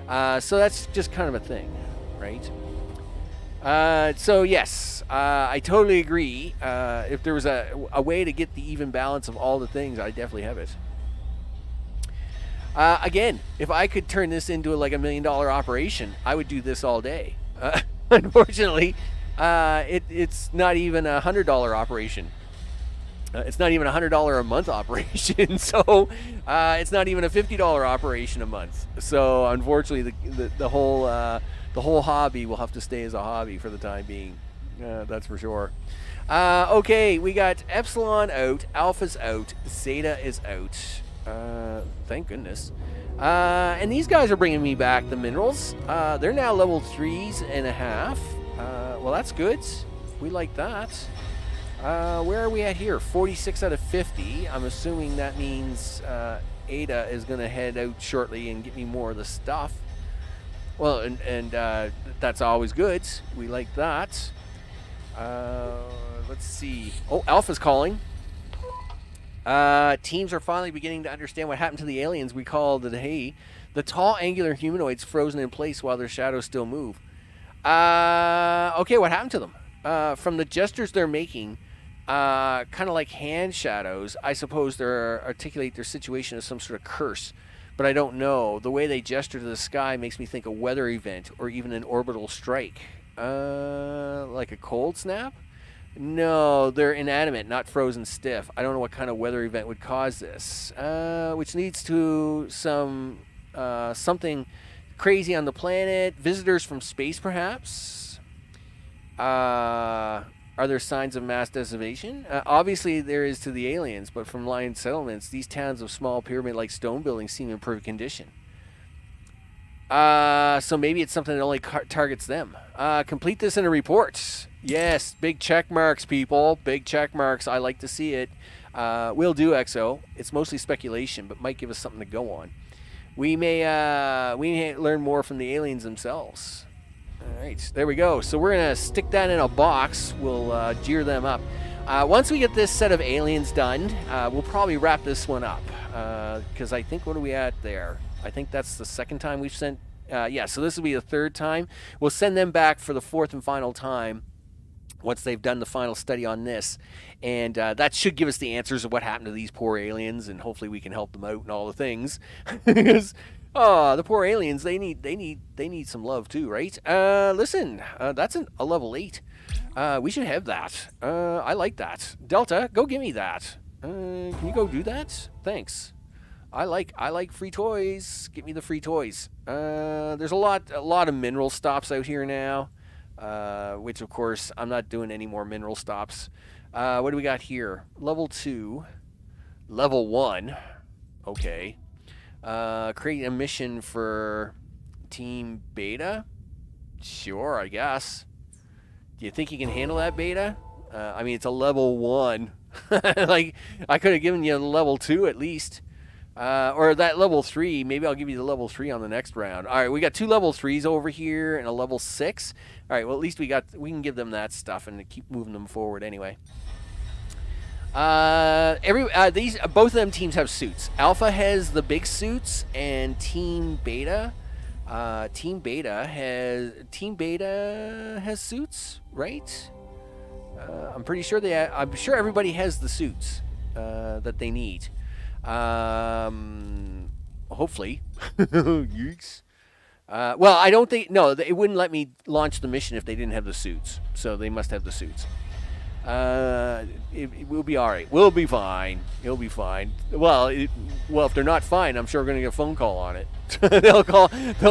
So that's just kind of a thing, right? So yes, I totally agree. If there was a way to get the even balance of all the things, I definitely have it. Again, if I could turn this into like $1 million operation, I would do this all day. Unfortunately, it's not even $100 operation. It's not even $100 a month operation, so it's not even a $50 operation a month. So unfortunately, the whole hobby will have to stay as a hobby for the time being. That's for sure. Okay, we got Epsilon out, Alpha's out, Zeta is out. Thank goodness. And these guys are bringing me back the minerals. They're now level 3.5. Well, that's good. We like that. Where are we at here? 46 out of 50. I'm assuming that means Ada is going to head out shortly and get me more of the stuff. Well, and that's always good. We like that. Let's see. Oh, Alpha's calling. Teams are finally beginning to understand what happened to the aliens we call the tall angular humanoids frozen in place while their shadows still move. Okay, what happened to them? From the gestures they're making, kind of like hand shadows, I suppose they articulate their situation as some sort of curse, but I don't know. The way they gesture to the sky makes me think a weather event or even an orbital strike. Like a cold snap? No, they're inanimate, not frozen stiff. I don't know what kind of weather event would cause this. Which leads to something crazy on the planet. Visitors from space, perhaps? Are there signs of mass decimation? Obviously, there is to the aliens, but from Lion settlements, these towns of small pyramid-like stone buildings seem in perfect condition. So maybe it's something that only targets them. Complete this in a report. Yes, big check marks, people. Big check marks. I like to see it. Will do, Exo. It's mostly speculation, but might give us something to go on. We may learn more from the aliens themselves. All right, there we go. So we're going to stick that in a box. We'll gear them up. Once we get this set of aliens done, we'll probably wrap this one up. Because I think, what are we at there? I think that's the second time we've sent... yeah, so this will be the third time. We'll send them back for the fourth and final time once they've done the final study on this. And that should give us the answers of what happened to these poor aliens, and hopefully we can help them out and all the things. Because, the poor aliens, they need some love too, right? Listen, that's a level 8. We should have that. I like that. Delta, go give me that. Can you go do that? Thanks. I like free toys. Get me the free toys. There's a lot of mineral stops out here now, which of course I'm not doing any more mineral stops. What do we got here? Level 2, level 1. Okay. Create a mission for Team Beta. Sure, I guess. Do you think you can handle that, Beta? I mean, it's a level 1. Like, I could have given you a level 2 at least. Or that level 3. Maybe I'll give you the level 3 on the next round. All right, we got 2 level 3s over here and a level 6. All right, well, at least we can give them that stuff and keep moving them forward anyway. Both of them teams have suits. Alpha has the big suits, and Team Beta has suits, right? I'm pretty sure I'm sure everybody has the suits that they need. Hopefully. Yeeks. Well, I don't think... No, it wouldn't let me launch the mission if they didn't have the suits. So they must have the suits. It will be all right. We'll be fine. It'll be fine. Well, if they're not fine, I'm sure we're going to get a phone call on it. They'll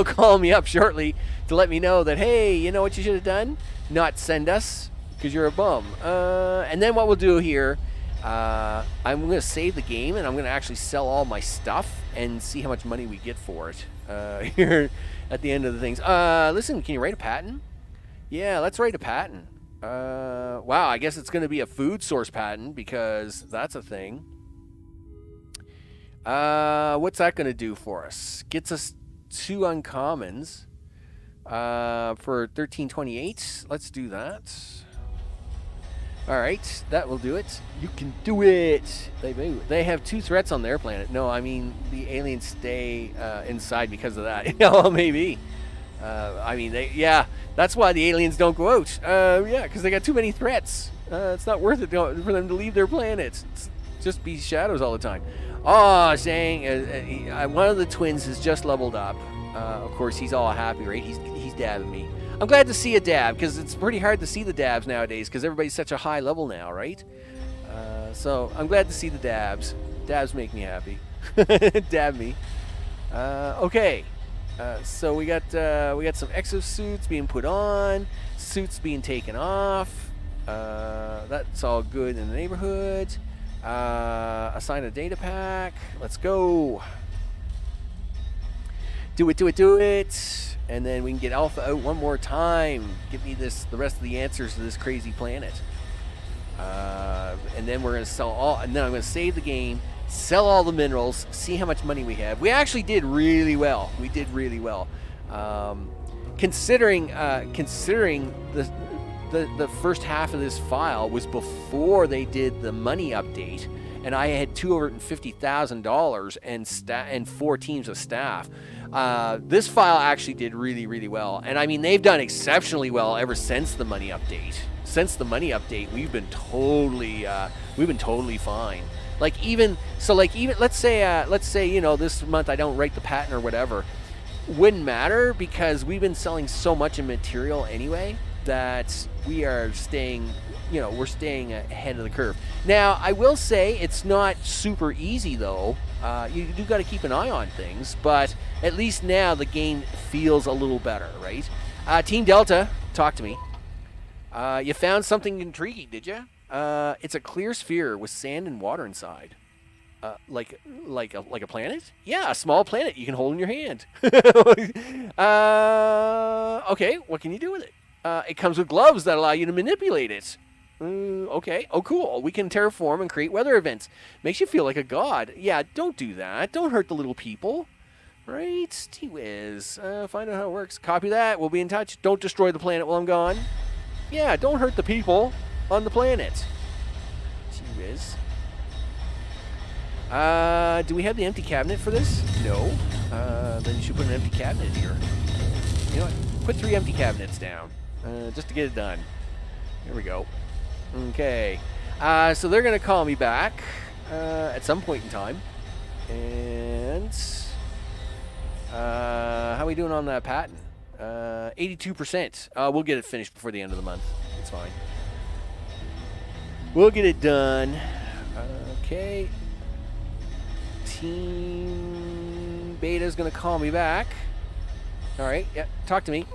call me up shortly to let me know that, hey, you know what you should have done? Not send us, because you're a bum. And then what we'll do here... I'm going to save the game, and I'm going to actually sell all my stuff and see how much money we get for it here at the end of the things. Listen, can you write a patent? Yeah, let's write a patent. Wow, I guess it's going to be a food source patent because that's a thing. What's that going to do for us? Gets us 2 uncommons for 1328. Let's do that. All right, that will do it. You can do it. They have 2 threats on their planet. No, I mean the aliens stay inside because of that. Oh, maybe. I mean, that's why the aliens don't go out. Yeah, because they got too many threats. It's not worth it for them to leave their planets. Just be shadows all the time. Oh, saying one of the twins has just leveled up. Of course, he's all happy, right? He's dabbing me. I'm glad to see a dab, because it's pretty hard to see the dabs nowadays, because everybody's such a high level now, right? So I'm glad to see the dabs. Dabs make me happy. Dab me. Okay. So we got some exosuits being put on, suits being taken off. That's all good in the neighborhood. Assign a data pack. Let's go. Do it. And then we can get Alpha out one more time. Give me the rest of the answers to this crazy planet. And then we're gonna sell all. And then I'm gonna save the game, sell all the minerals, see how much money we have. We actually did really well. We did really well, considering the first half of this file was before they did the money update, and I had $250,000 and 4 teams of staff. This file actually did really, really well, and I mean they've done exceptionally well ever since the money update. Since the money update, we've been totally fine. Even let's say you know, this month I don't write the patent or whatever, wouldn't matter, because we've been selling so much in material anyway that we are staying, you know, we're staying ahead of the curve. Now, I will say it's not super easy though. You do got to keep an eye on things, but at least now the game feels a little better, right? Team Delta, talk to me. You found something intriguing, did you? It's a clear sphere with sand and water inside. Like a planet? Yeah, a small planet you can hold in your hand. Okay, what can you do with it? It comes with gloves that allow you to manipulate it. Okay. Oh, cool. We can terraform and create weather events. Makes you feel like a god. Yeah, don't do that. Don't hurt the little people. Right? Gee whiz. Find out how it works. Copy that. We'll be in touch. Don't destroy the planet while I'm gone. Yeah, don't hurt the people on the planet. Gee whiz. Do we have the empty cabinet for this? No. Then you should put an empty cabinet here. You know what? Put 3 empty cabinets down. Just to get it done. Here we go. Okay. So they're going to call me back at some point in time. And how are we doing on that patent? 82%. We'll get it finished before the end of the month. It's fine. We'll get it done. Okay. Team Beta's going to call me back. All right. Yeah. Talk to me.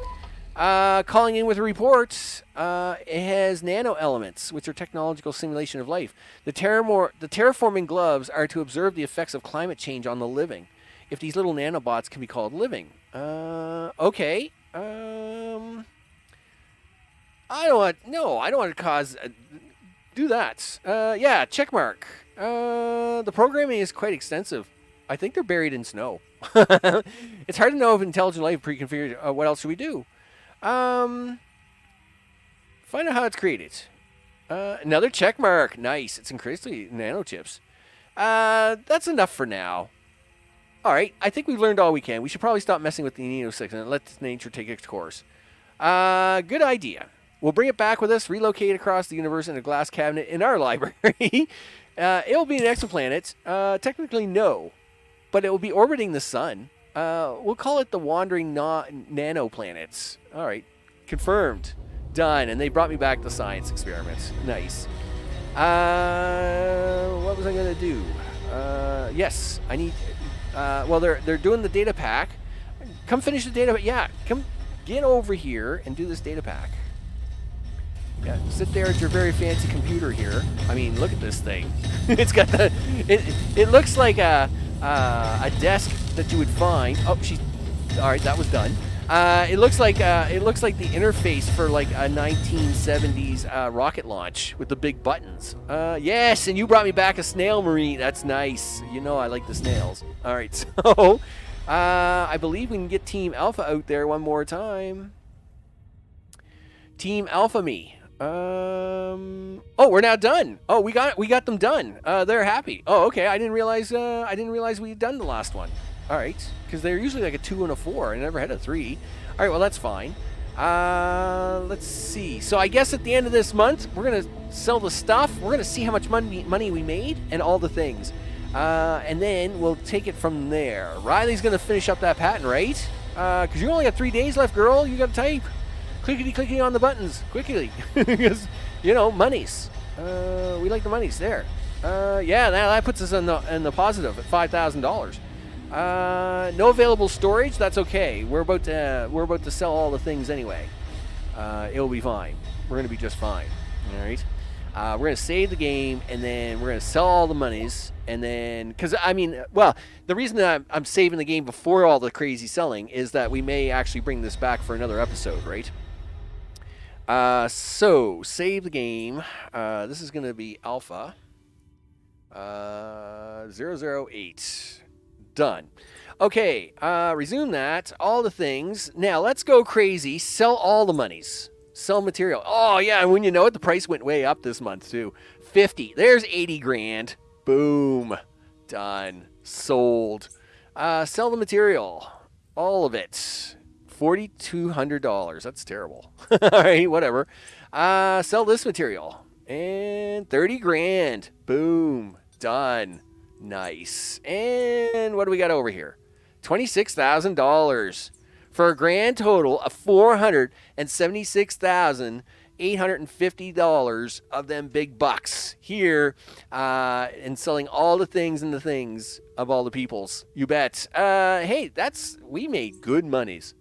Calling in with a report. It has nano elements, which are technological simulation of life. The terraforming gloves are to observe the effects of climate change on the living. If these little nanobots can be called living. Okay. I don't want to cause. Do that. Yeah, check mark. The programming is quite extensive. I think they're buried in snow. It's hard to know if intelligent life pre-configured. What else should we do? Find out how it's created. Another check mark. Nice. It's increasingly nanochips. That's enough for now. All right. I think we've learned all we can. We should probably stop messing with the Neo 6 and let nature take its course. Good idea. We'll bring it back with us, relocate it across the universe in a glass cabinet in our library. It'll be an exoplanet. Technically, no. But it will be orbiting the sun. We'll call it the Wandering Nanoplanets. All right. Confirmed. Done. And they brought me back the science experiments. Nice. What was I going to do? Yes. I need... well, they're doing the data pack. Come finish the data... Yeah. Come get over here and do this data pack. Yeah, sit there at your very fancy computer here. I mean, look at this thing. It's got the... It looks like a desk that you would find. Oh, all right, that was done. It looks like the interface for like a 1970s rocket launch with the big buttons. Yes, and you brought me back a snail marine. That's nice. You know I like the snails. All right, so I believe we can get Team Alpha out there one more time. Team Alpha me. Oh, we're now done. Oh, we got them done. They're happy. Oh, okay. I didn't realize we'd done the last one. All right, because they're usually like a 2 and a 4. I never had a 3. All right, well that's fine. Let's see. So I guess at the end of this month, we're gonna sell the stuff. We're gonna see how much money we made and all the things, and then we'll take it from there. Riley's gonna finish up that patent, right? Because you only got 3 days left, girl. You got to type. Clickety on the buttons quickly, because monies. We like the monies there. Yeah, that puts us in the positive at $5,000. No available storage. That's okay. We're about to sell all the things anyway. It'll be fine. We're gonna be just fine. All right. We're gonna save the game, and then we're gonna sell all the monies, and then the reason that I'm saving the game before all the crazy selling is that we may actually bring this back for another episode, right? So save the game. This is gonna be Alpha 008. Done. Okay, resume that. All the things. Now, let's go crazy. Sell all the monies. Sell material. Oh, yeah, and when you know it, the price went way up this month, too. 50. There's 80 grand. Boom. Done. Sold. Sell the material. All of it. $4,200. That's terrible. All right, whatever. Sell this material. And 30 grand. Boom. Done. Nice. And what do we got over here? $26,000 for a grand total of $476,850 of them big bucks here, and selling all the things and the things of all the peoples. You bet. Hey, we made good monies.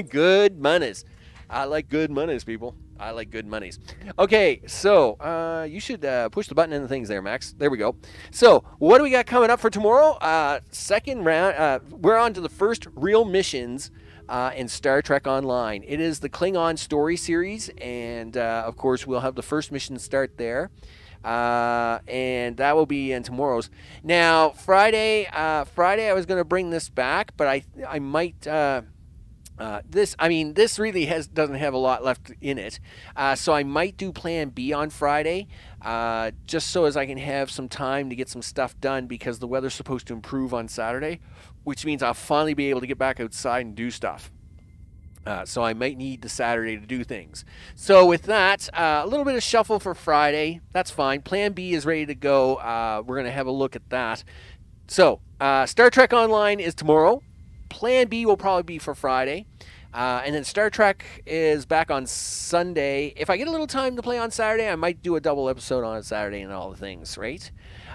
Good monies. I like good monies, people. I like good monies. Okay, so you should push the button in the things there, Max. There we go. So what do we got coming up for tomorrow? Second round. We're on to the first real missions in Star Trek Online. It is the Klingon story series, and of course we'll have the first mission start there. And that will be in tomorrow's. Now Friday I was going to bring this back, but I might. This really doesn't have a lot left in it, so I might do Plan B on Friday, just so as I can have some time to get some stuff done, because the weather's supposed to improve on Saturday, which means I'll finally be able to get back outside and do stuff. So I might need the Saturday to do things. So with that, a little bit of shuffle for Friday. That's fine. Plan B is ready to go. We're going to have a look at that. So Star Trek Online is tomorrow. Plan B will probably be for Friday. And then Star Trek is back on Sunday. If I get a little time to play on Saturday, I might do a double episode on Saturday and all the things, right?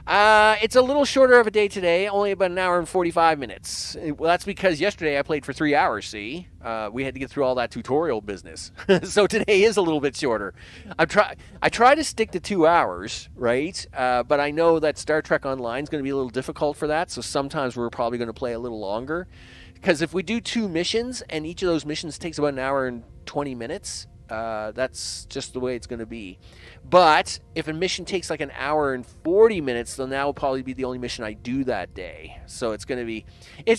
It's a little shorter of a day today, only about an hour and 45 minutes. Well, that's because yesterday I played for 3 hours, see? We had to get through all that tutorial business. So today is a little bit shorter. I try to stick to 2 hours, right? But I know that Star Trek Online is going to be a little difficult for that, so sometimes we're probably going to play a little longer. Because if we do 2 missions, and each of those missions takes about an hour and 20 minutes, that's just the way it's going to be. But if a mission takes like an hour and 40 minutes, then that will probably be the only mission I do that day. So it's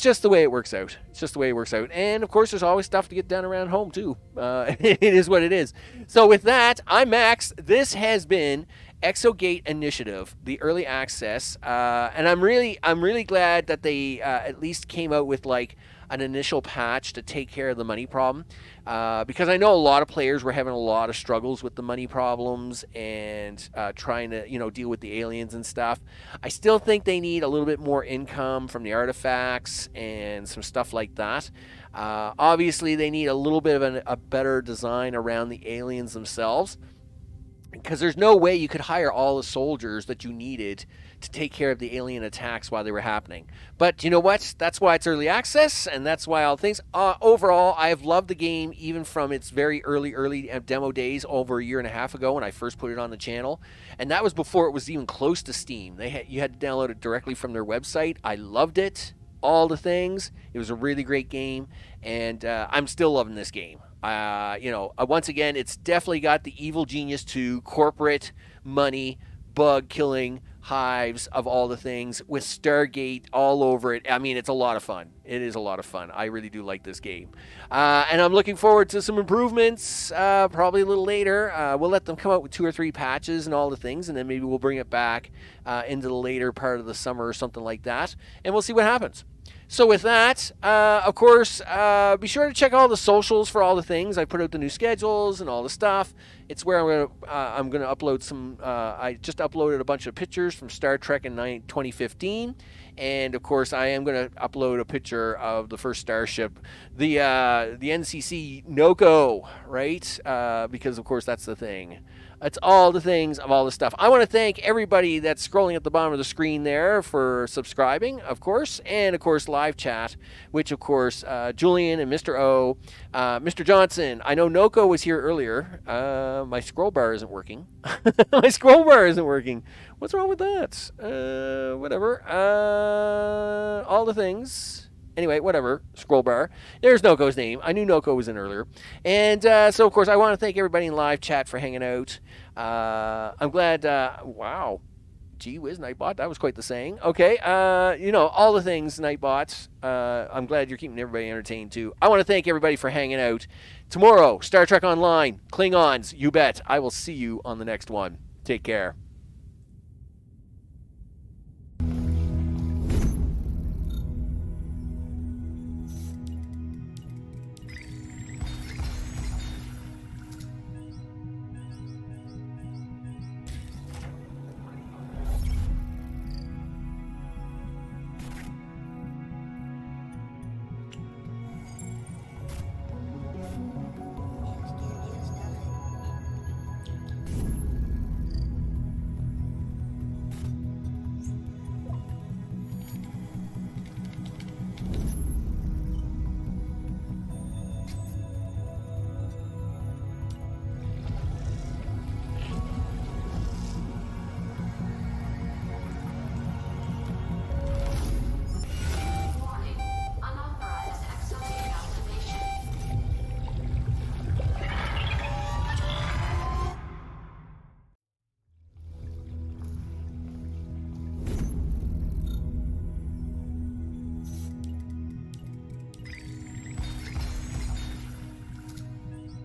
just the way it works out. It's just the way it works out. And of course, there's always stuff to get done around home too. It is what it is. So with that, I'm Max. This has been Exogate Initiative, the early access, and I'm really glad that they at least came out with like an initial patch to take care of the money problem, because I know a lot of players were having a lot of struggles with the money problems and trying to deal with the aliens and stuff. I still think they need a little bit more income from the artifacts and some stuff like that. Obviously, they need a little bit of a better design around the aliens themselves, because there's no way you could hire all the soldiers that you needed to take care of the alien attacks while they were happening. But you know what? That's why it's early access, and that's why all things. Overall, I've loved the game even from its very early demo days over a year and a half ago when I first put it on the channel. And that was before it was even close to Steam. You had to download it directly from their website. I loved it. All the things. It was a really great game, and I'm still loving this game. Once again, it's definitely got the Evil Genius 2 corporate money bug killing hives of all the things with Stargate all over it. I mean, it's a lot of fun. It is a lot of fun. I really do like this game. And I'm looking forward to some improvements probably a little later. We'll let them come out with 2 or 3 patches and all the things, and then maybe we'll bring it back into the later part of the summer or something like that, and we'll see what happens. So with that, of course, be sure to check all the socials for all the things. I put out the new schedules and all the stuff. It's where I'm gonna upload some. I just uploaded a bunch of pictures from Star Trek in 2015, and of course, I am gonna upload a picture of the first starship, the NCC NOCO, right? Because of course that's the thing. It's all the things of all the stuff. I want to thank everybody that's scrolling at the bottom of the screen there for subscribing, of course, and of course live chat, which of course Julian and Mr. O, Mr. Johnson. I know Noko was here earlier. My scroll bar isn't working. My scroll bar isn't working. What's wrong with that? Whatever. All the things. Anyway, whatever, scroll bar. There's Noko's name. I knew Noko was in earlier. And so, of course, I want to thank everybody in live chat for hanging out. I'm glad, wow. Gee whiz, Nightbot, that was quite the saying. Okay, all the things, Nightbot. I'm glad you're keeping everybody entertained, too. I want to thank everybody for hanging out. Tomorrow, Star Trek Online, Klingons, you bet. I will see you on the next one. Take care.